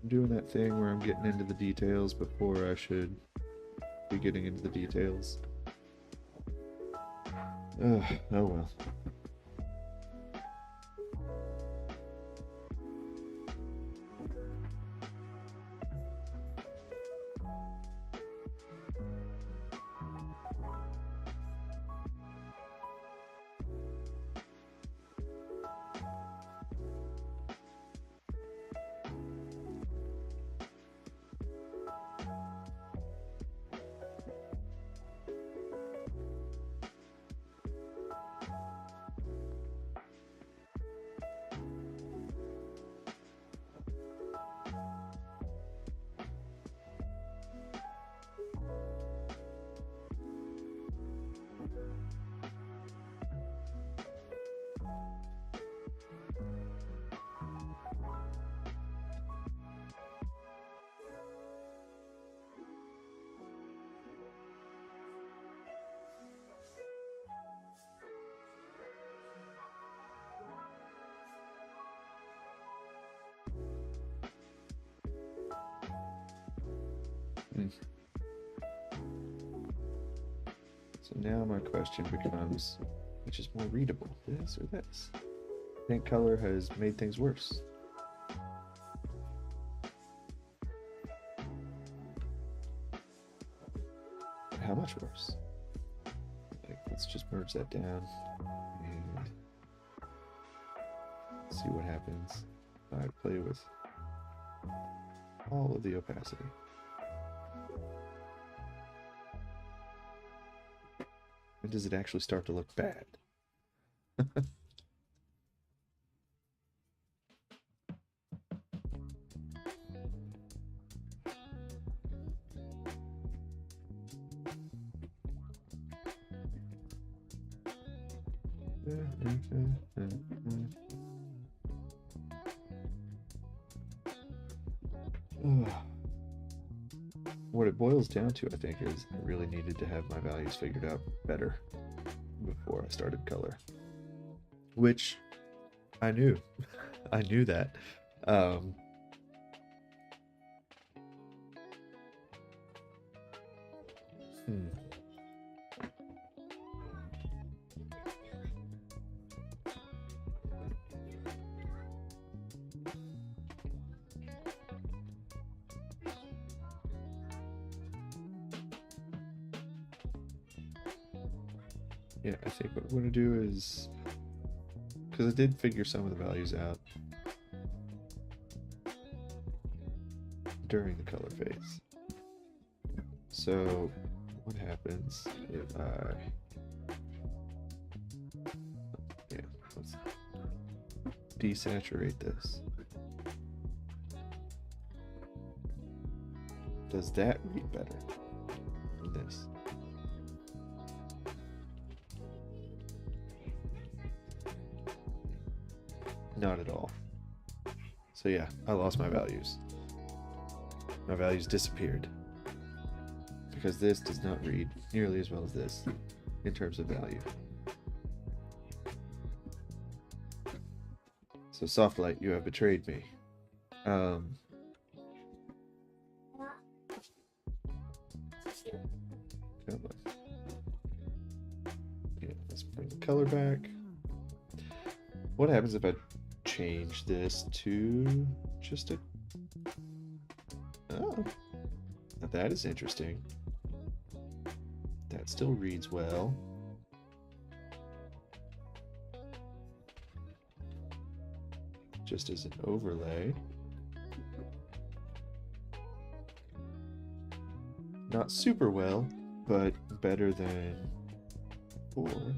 I'm doing that thing where I'm getting into the details before I should be getting into the details. Oh well. So now my question becomes, which is more readable, this or this? Paint color has made things worse. But how much worse? Like, let's just merge that down and see what happens if I play with all of the opacity. And does it actually start to look bad? What it boils down to, I think, is I really needed to have my values figured out better before I started color, which I knew. I knew that. Yeah, I think what I'm going to do is, because I did figure some of the values out during the color phase. So what happens if let's desaturate this. Does that read better than this? Not at all. So yeah, I lost my values. My values disappeared because this does not read nearly as well as this in terms of value. So Softlight, you have betrayed me. Come on. Yeah, let's bring the color back. What happens if I change this to just a... Oh, now that is interesting. That still reads well. Just as an overlay. Not super well, but better than before.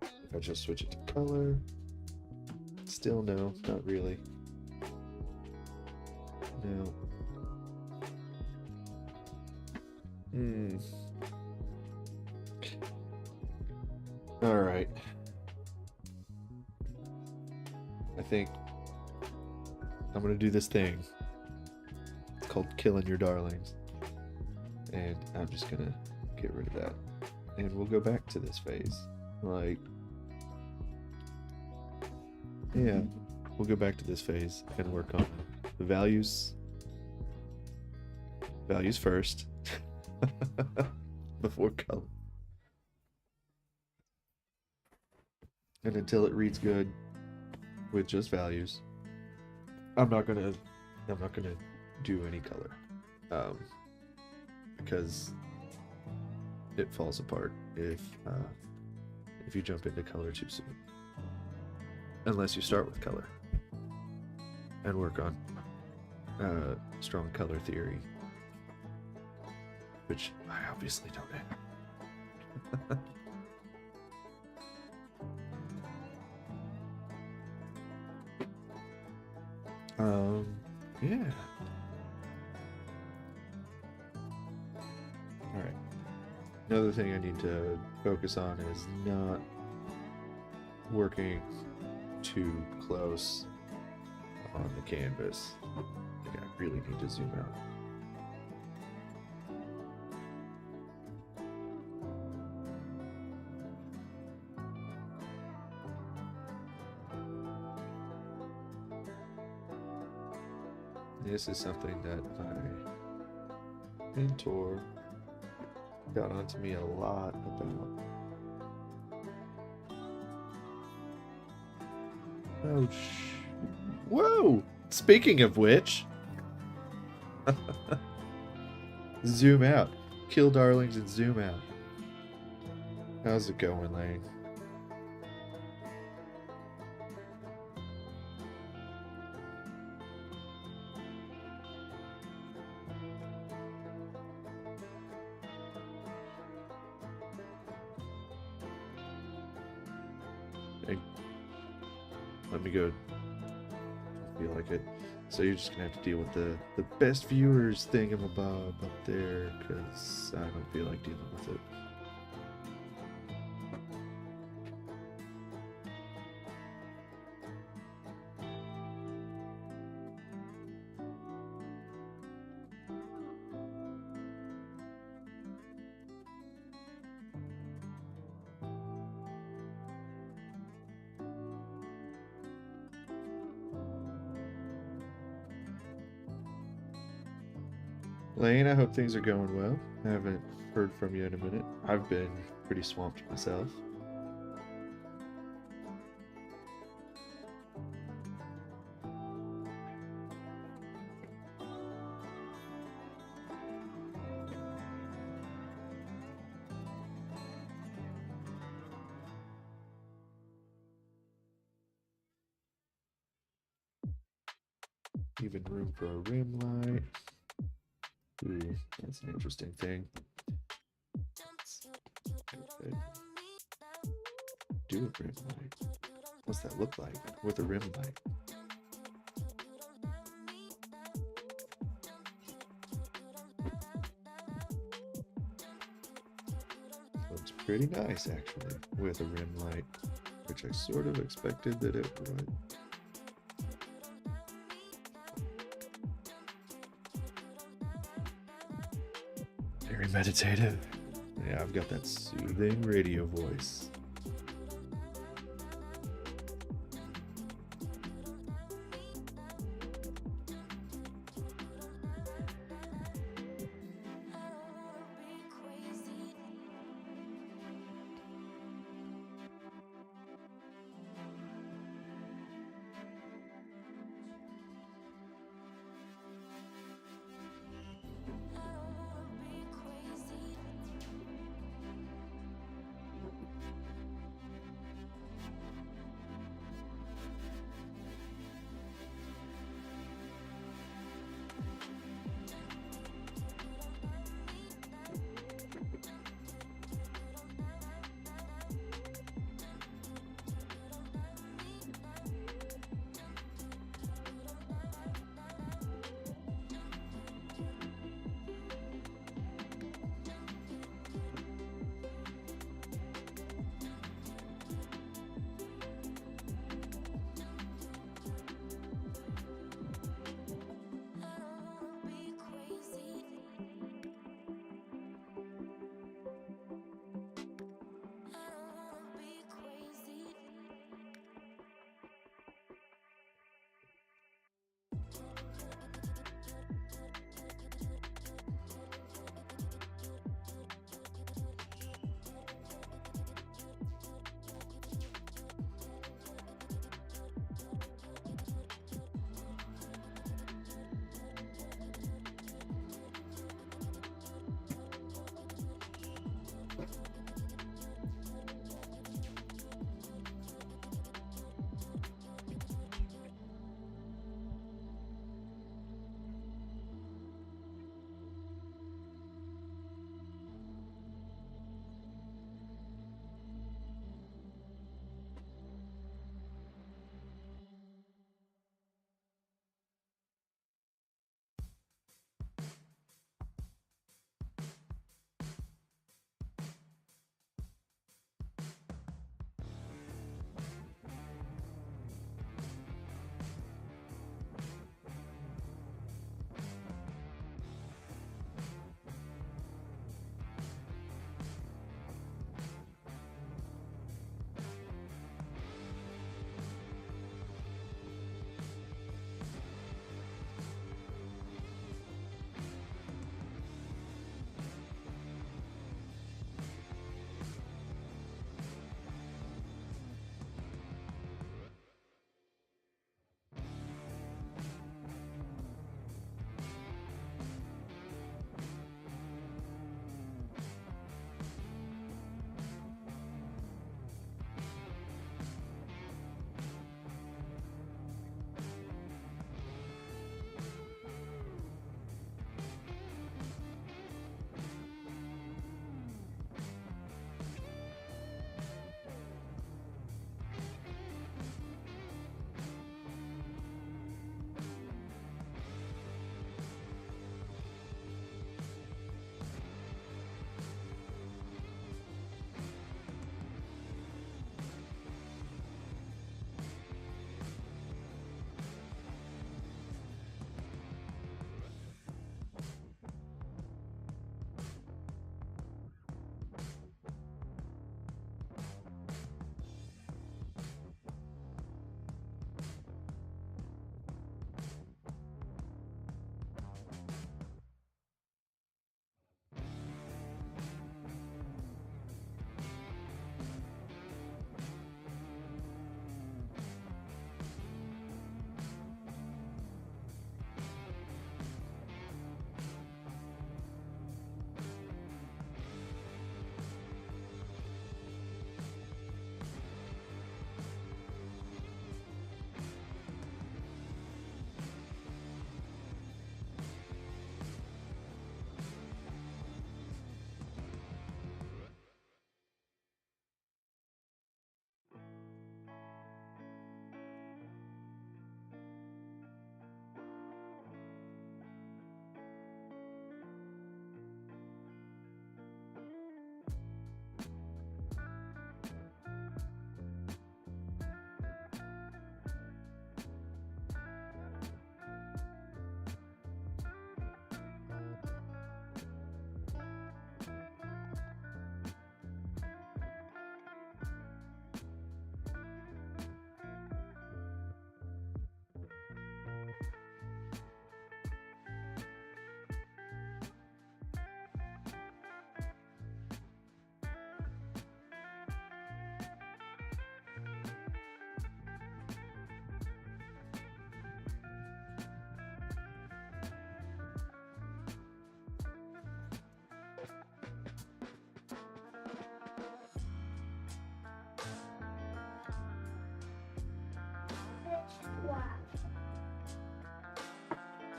If I just switch it to color, still no, not really. No. All right. I think I'm gonna do this thing. It's called killing your darlings. And I'm just gonna get rid of that. And we'll go back to this phase. Like, yeah, we'll go back to this phase and work on the values. Values first. Before color. And until it reads good with just values, I'm not gonna do any color, because it falls apart if you jump into color too soon. Unless you start with color and work on strong color theory, which I obviously don't have. Yeah. All right. Another thing I need to focus on is not working too close on the canvas. I think I really need to zoom out. This is something that my mentor got onto me a lot about. Oh, whoa! Speaking of which, zoom out. Kill darlings and zoom out. How's it going, Lane? Let me go. Feel like it. So you're just gonna have to deal with the best viewers thingamabob up there, because I don't feel like dealing with it. Lane, I hope things are going well. I haven't heard from you in a minute. I've been pretty swamped myself. even room for a rim light. Ooh, that's an interesting thing. Okay. Do a rim light. What's that look like with a rim light? Looks pretty nice actually with a rim light, which I sort of expected that it would. Very meditative. Yeah, I've got that soothing radio voice.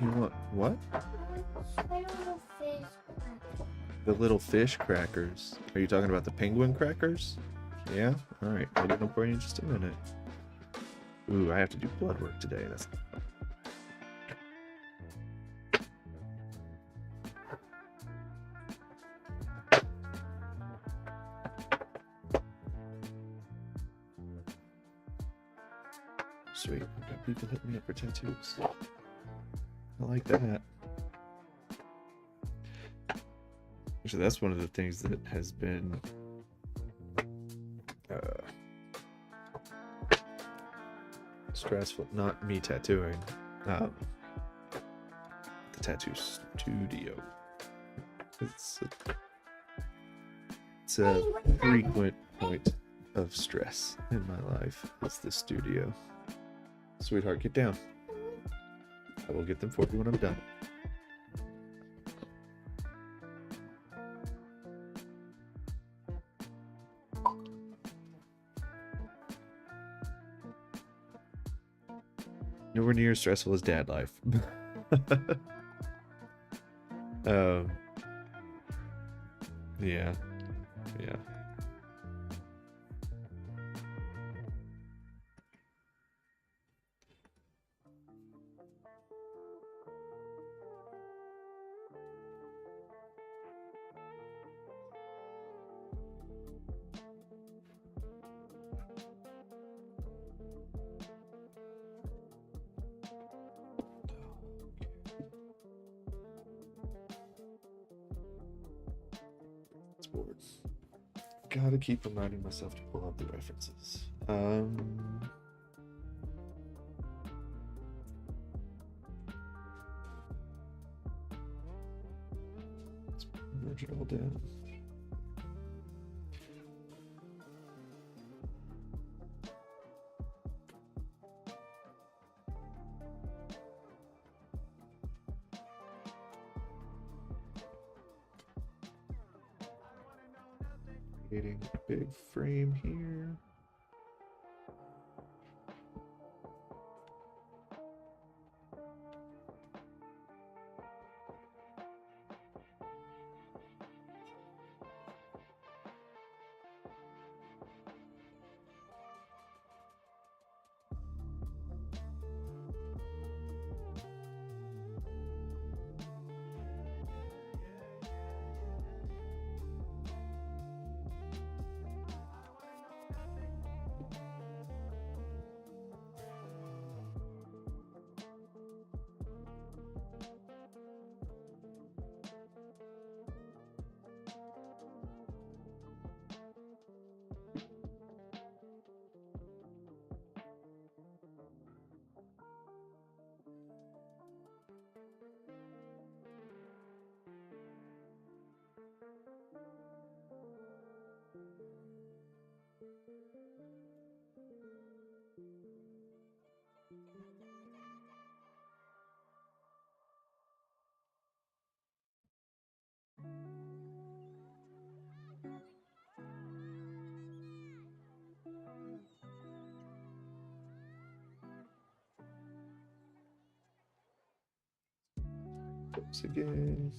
You want what? Little fish crackers. The little fish crackers. Are you talking about the penguin crackers? Yeah? Alright, I'll get them for you in just a minute. Ooh, I have to do blood work today. That's sweet. I've got people hitting me up for tattoos. I like that. Actually, that's one of the things that has been stressful. Not me tattooing. The tattoo studio. It's a frequent point of stress in my life. It's the studio. Sweetheart, get down. I will get them for you when I'm done. Nowhere near as stressful as dad life. Yeah. Yeah. Sports. Gotta keep reminding myself to pull up the references. Let's merge it all down. Creating a big frame here. Oops, again.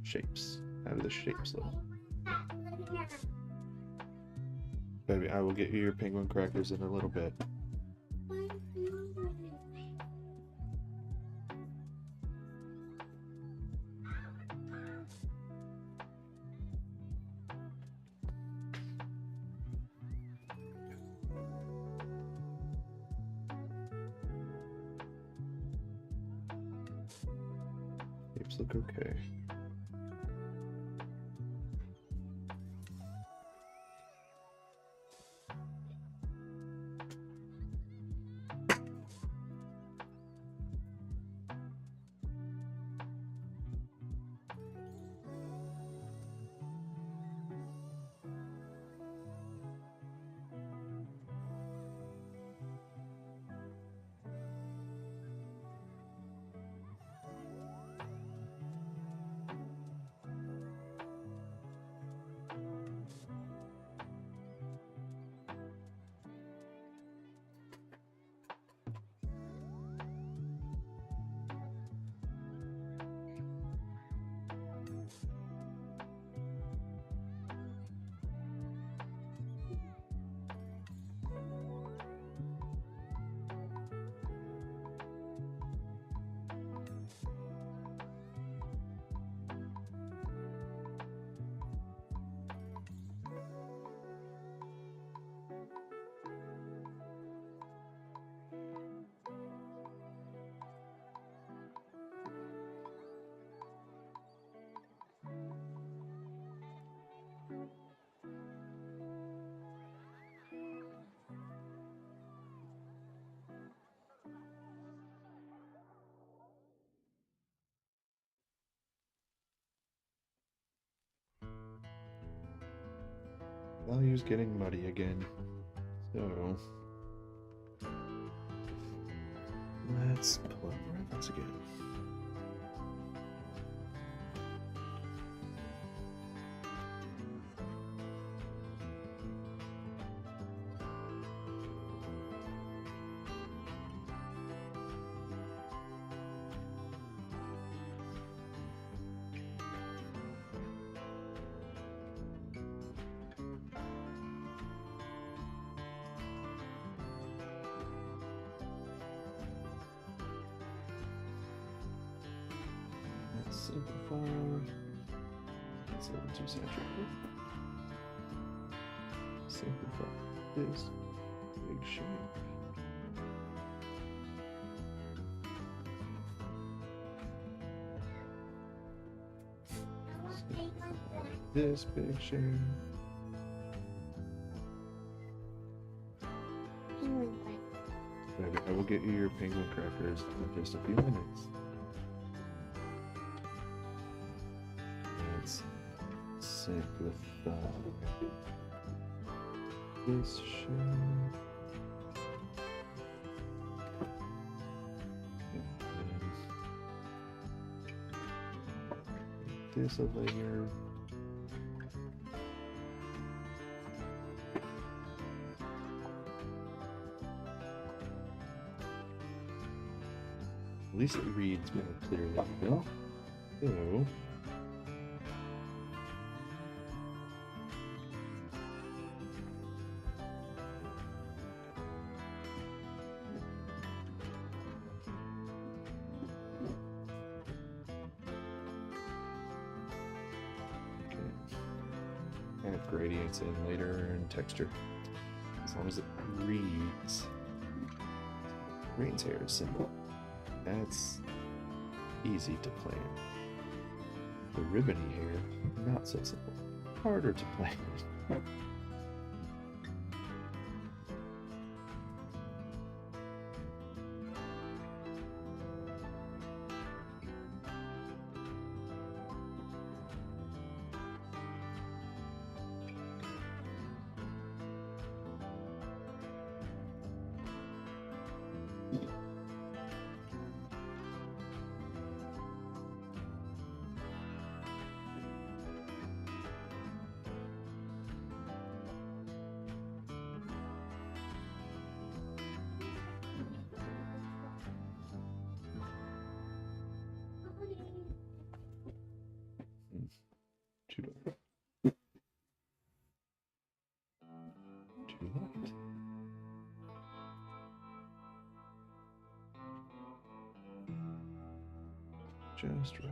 Shapes. Out of the shapes level. Baby, I will get you your penguin crackers in a little bit. Shapes look okay. value's getting muddy again. So let's pull up reference again. Let's simplify. It's a little too saturated. Simplify this big shape. This big shape. Penguin bite. Baby, I will get you your penguin crackers in just a few minutes. Let's simplify this shape. And this a layer. At least it reads more clearly. No? So, and if gradients in later and texture, as long as it reads. Rain's hair is simple. That's easy to plan. The ribbony hair, not so simple. Harder to plan. Too dark. Too light. Just right.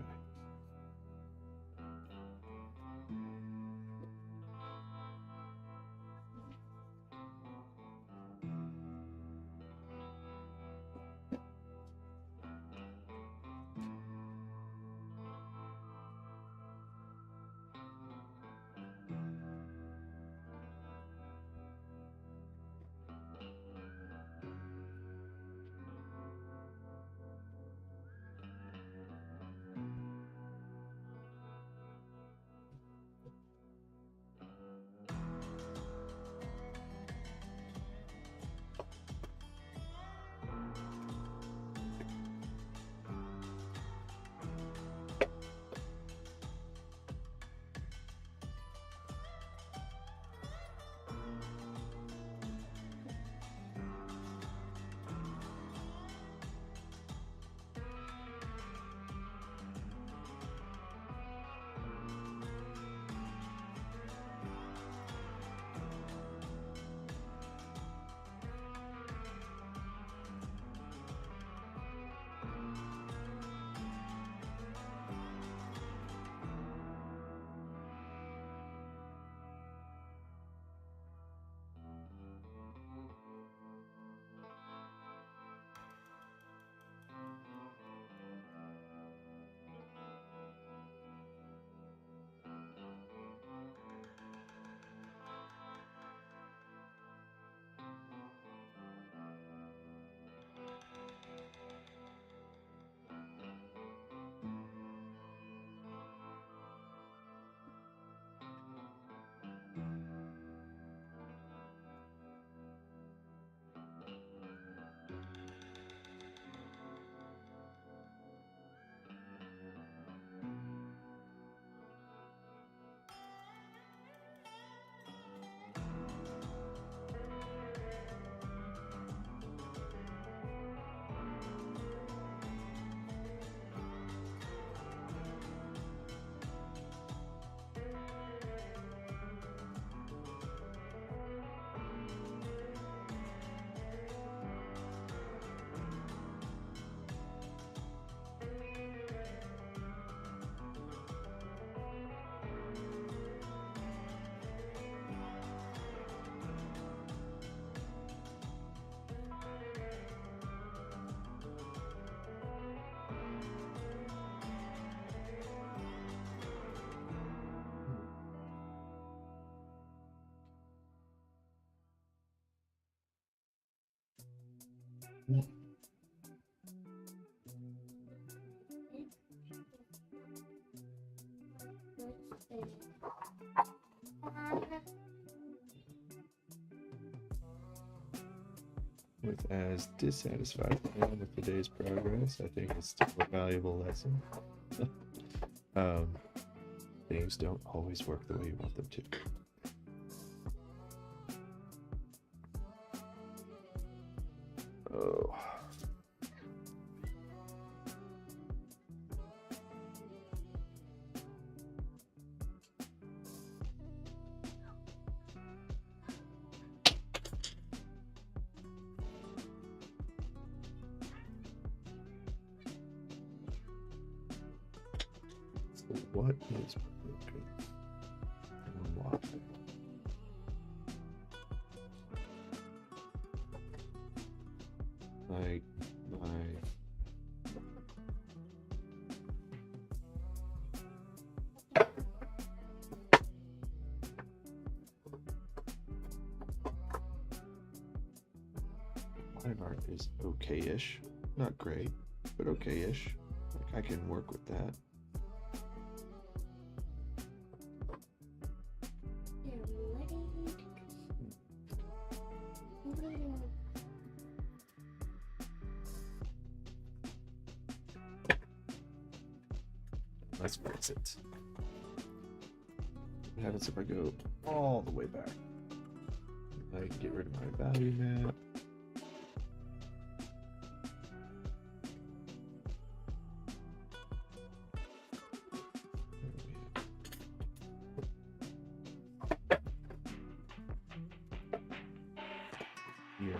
With as dissatisfied as I am with today's progress, I think it's still a valuable lesson. Things don't always work the way you want them to. Oh. So what is broken? And why? Like my line art is okay-ish, not great, but okay-ish. Like I can work with that. Let's fix it. What happens if I go all the way back? I can get rid of my value map. Here.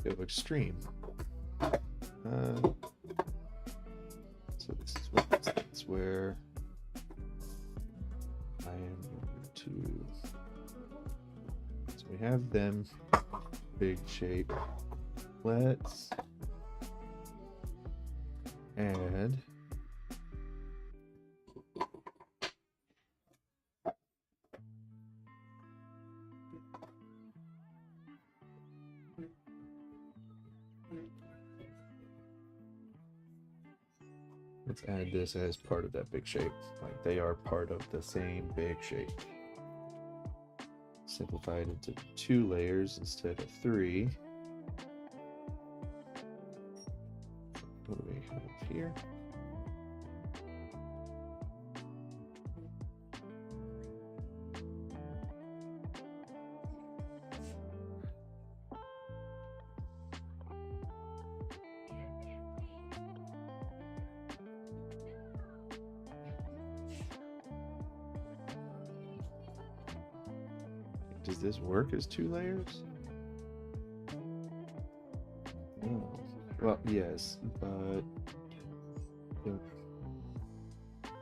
Go extreme. So this is what that's where I am going to. So we have them big shape. Let's add let's add this as part of that big shape. Like they are part of the same big shape. Simplify it into 2 layers instead of 3. What do we have here? Does this work as 2 layers? No. Well, yes, but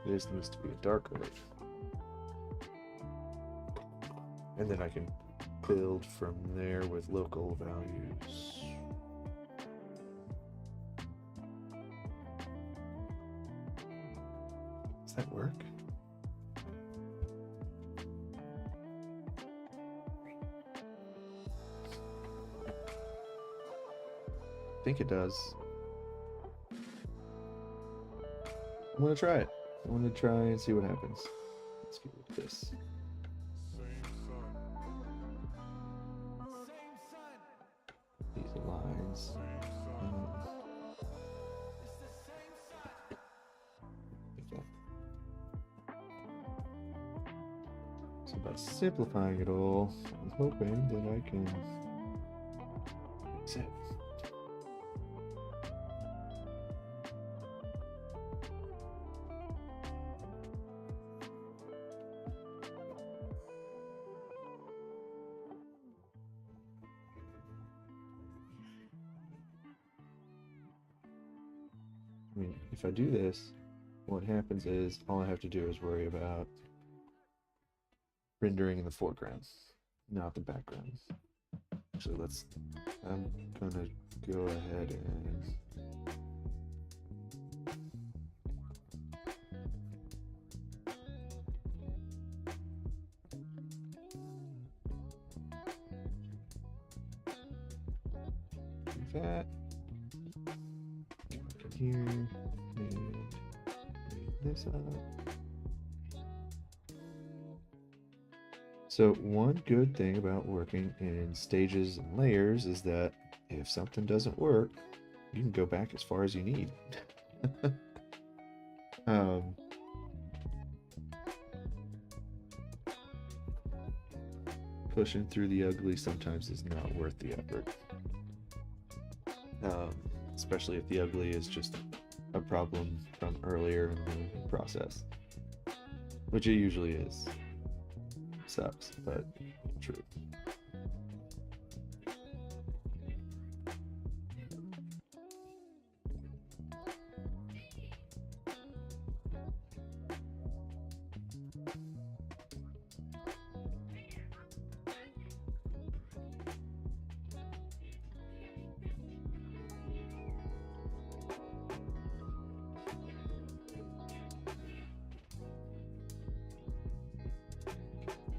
this needs to be a darker layer. And then I can build from there with local values. Does that work? I think it does. I'm gonna try it. I want to try and see what happens. Let's get rid of this. These lines. Like that. So by simplifying it all, I'm hoping that I can fix it. I mean, if I do this, what happens is all I have to do is worry about rendering in the foreground, not the background. Actually, I'm gonna go ahead and do that. Here and bring this up. So one good thing about working in stages and layers is that if something doesn't work, you can go back as far as you need. Pushing through the ugly sometimes is not worth the effort. Especially if the ugly is just a problem from earlier in the process, which it usually is. Sucks, but true.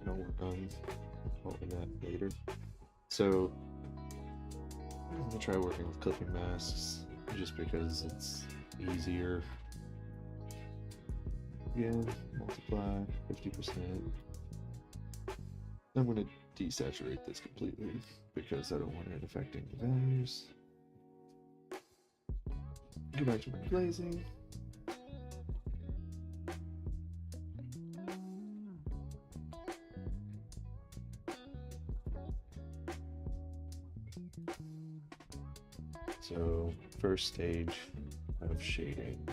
I'll work on all of that later. So I'm gonna try working with clipping masks just because it's easier. Again, multiply 50%. I'm gonna desaturate this completely because I don't want it affecting the values. Go back to my glazing. So, first stage of shading.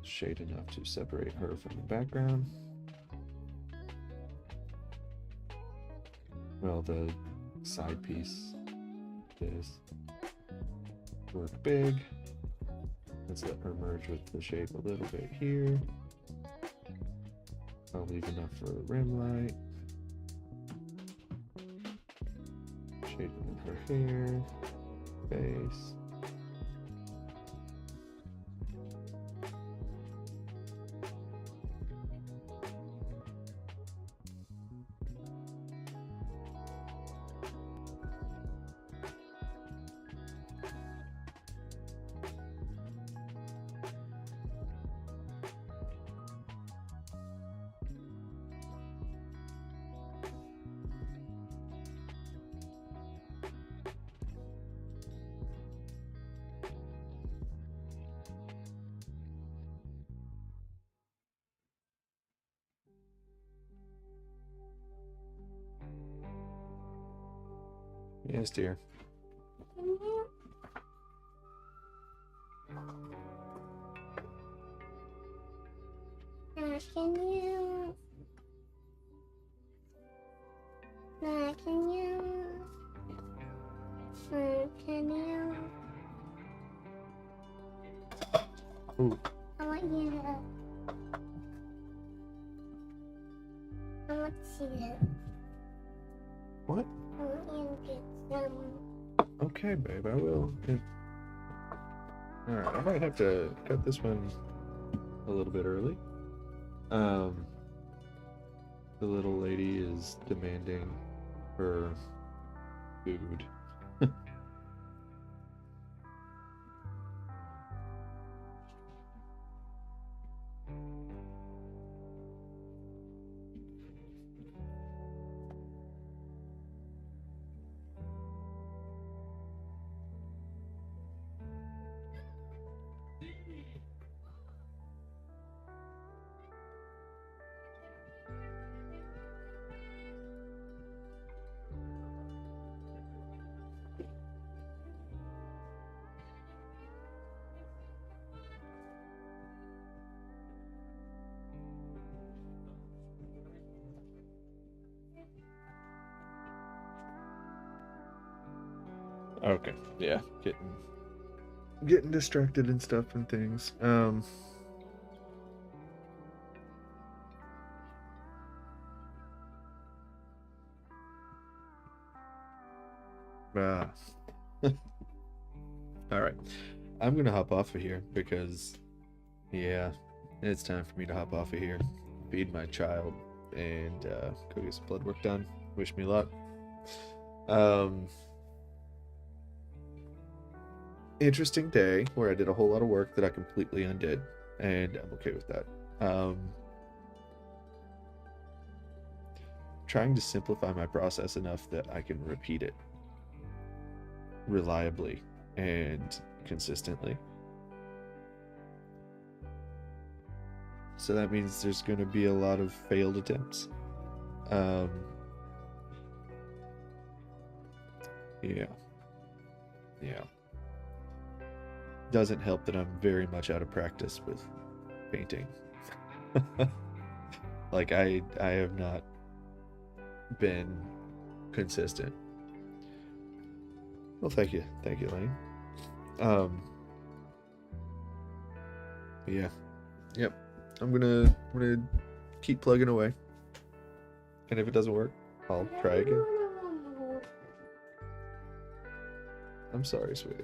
Shade enough to separate her from the background. Well, the side piece is work big. Let's let her merge with the shape a little bit here. I'll leave enough for a rim light. Shade in her hair, face. Yes, dear. Can you? Can you? Can you? Ooh. I want you to. I want to see it. What? I want you to get some. Okay, babe, I will. Alright, I might have to cut this one a little bit early. The little lady is demanding her food. Okay. Yeah. Getting distracted and stuff and things. Ah. All right. I'm gonna hop off of here because, yeah, it's time for me to hop off of here, feed my child, and go get some blood work done. Wish me luck. Interesting day where I did a whole lot of work that I completely undid, and I'm okay with that. Trying to simplify my process enough that I can repeat it reliably and consistently. So that means there's going to be a lot of failed attempts. Yeah. Doesn't help that I'm very much out of practice with painting. Like I have not been consistent. Well, thank you, Lane. Yeah, yep. I'm gonna keep plugging away, and if it doesn't work, I'll try again. I'm sorry, sweetie.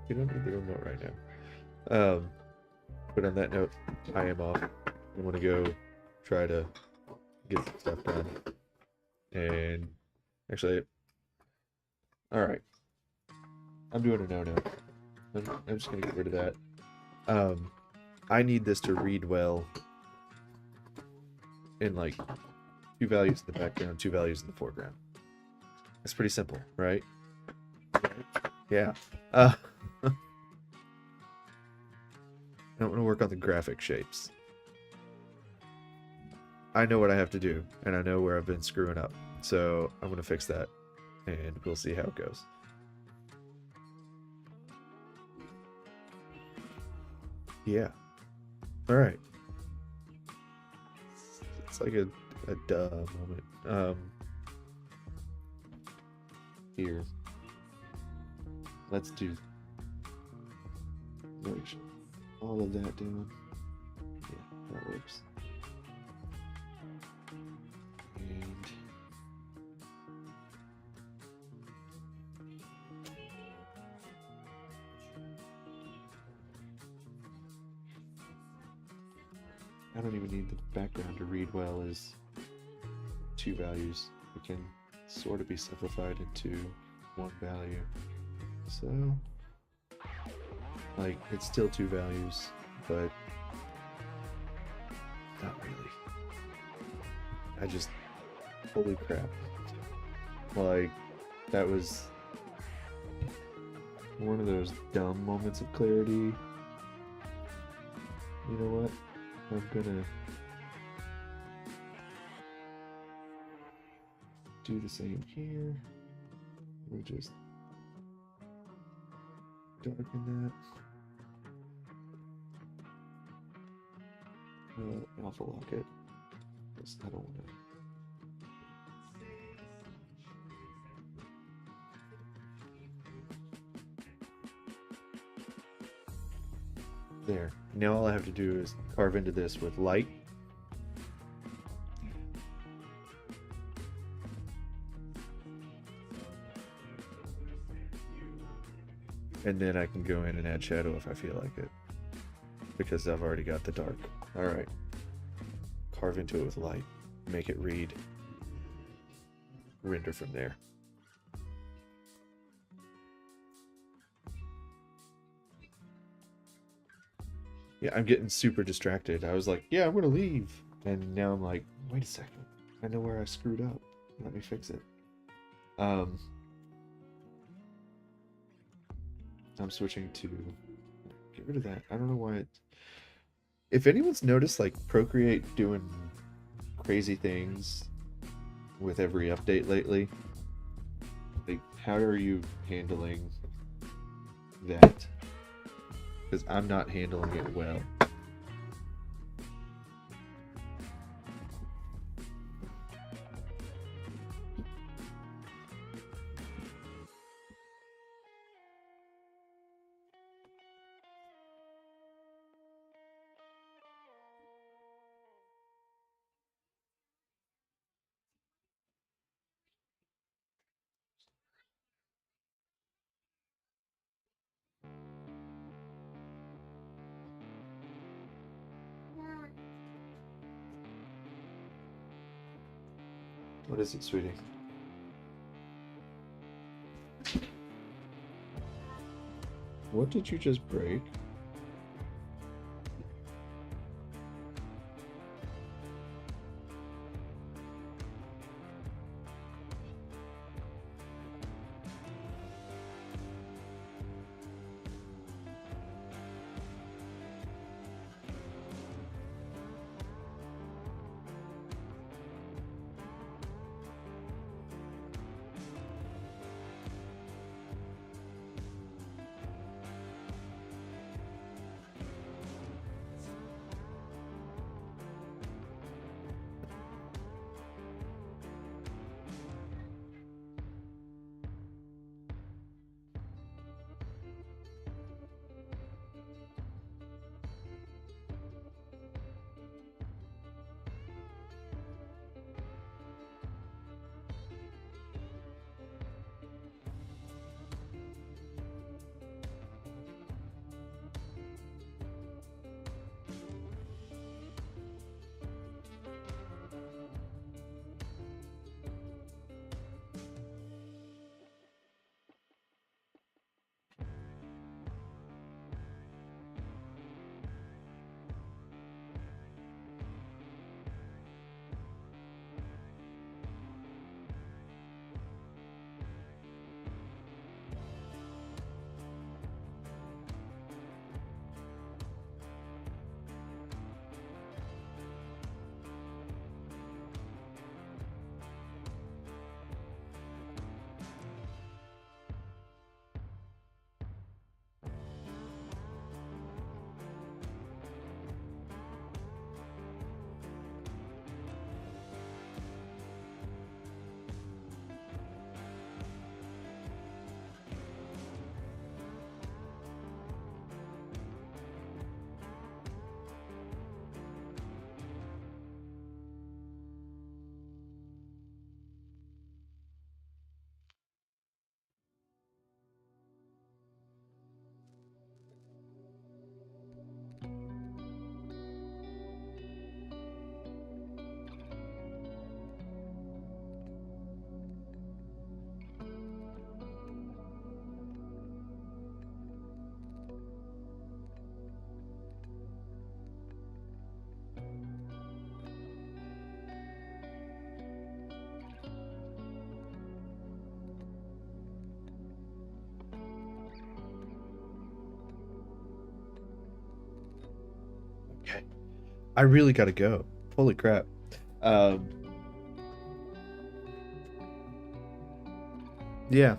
You don't need the remote right now. But on that note, I am off. I'm gonna go try to get some stuff done. And actually, all right. I'm doing a no-no. I'm just gonna get rid of that. I need this to read well in like 2 values in the background, 2 values in the foreground. That's pretty simple, right? Yeah. I don't want to work on the graphic shapes. I know what I have to do, and I know where I've been screwing up. So I'm going to fix that, and we'll see how it goes. Yeah. Alright. It's like a duh moment. Here. Let's do all of that down. Yeah, that works. And I don't even need the background to read well as 2 values. It can sort of be simplified into 1 value. So, like, it's still 2 values, but not really. I just, holy crap. Like, that was one of those dumb moments of clarity. You know what? I'm gonna do the same here. We'll just darken that. Alpha lock it. I don't want to. There. Now all I have to do is carve into this with light. And then I can go in and add shadow if I feel like it. Because I've already got the dark. Alright. Carve into it with light. Make it read. Render from there. Yeah, I'm getting super distracted. I was like, yeah, I'm gonna leave. And now I'm like, wait a second. I know where I screwed up. Let me fix it. I'm switching to get rid of that. I don't know why it. If anyone's noticed like Procreate doing crazy things with every update lately, like how are you handling that? Because I'm not handling it well. What is it, sweetie? What did you just break? Okay. I really gotta go. Holy crap. Yeah.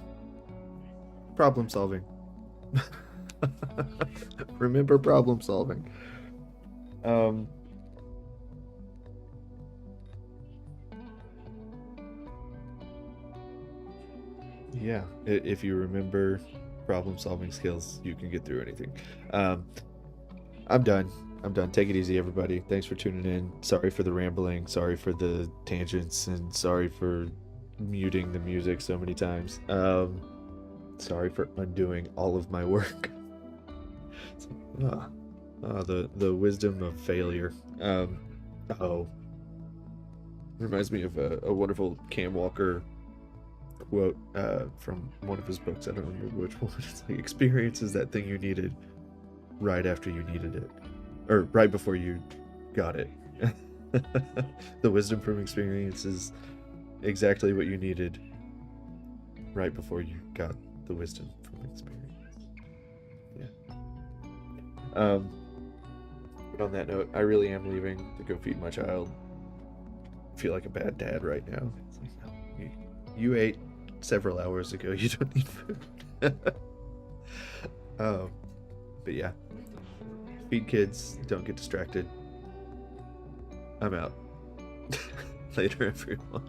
Problem solving. Remember problem solving. Yeah, if you remember problem solving skills, you can get through anything. I'm done. I'm done. Take it easy, everybody. Thanks for tuning in. Sorry for the rambling. Sorry for the tangents, and sorry for muting the music so many times. Sorry for undoing all of my work. The wisdom of failure. Reminds me of a wonderful Cam Walker quote from one of his books. I don't remember which one. It's like, experience is that thing you needed right after you needed it, or right before you got it. The wisdom from experience is exactly what you needed right before you got the wisdom from experience. Yeah. But on that note, I really am leaving to go feed my child. I feel like a bad dad right now. It's like, no, you ate several hours ago. You don't need food. But yeah, feed kids. Don't get distracted. I'm out. Later, everyone.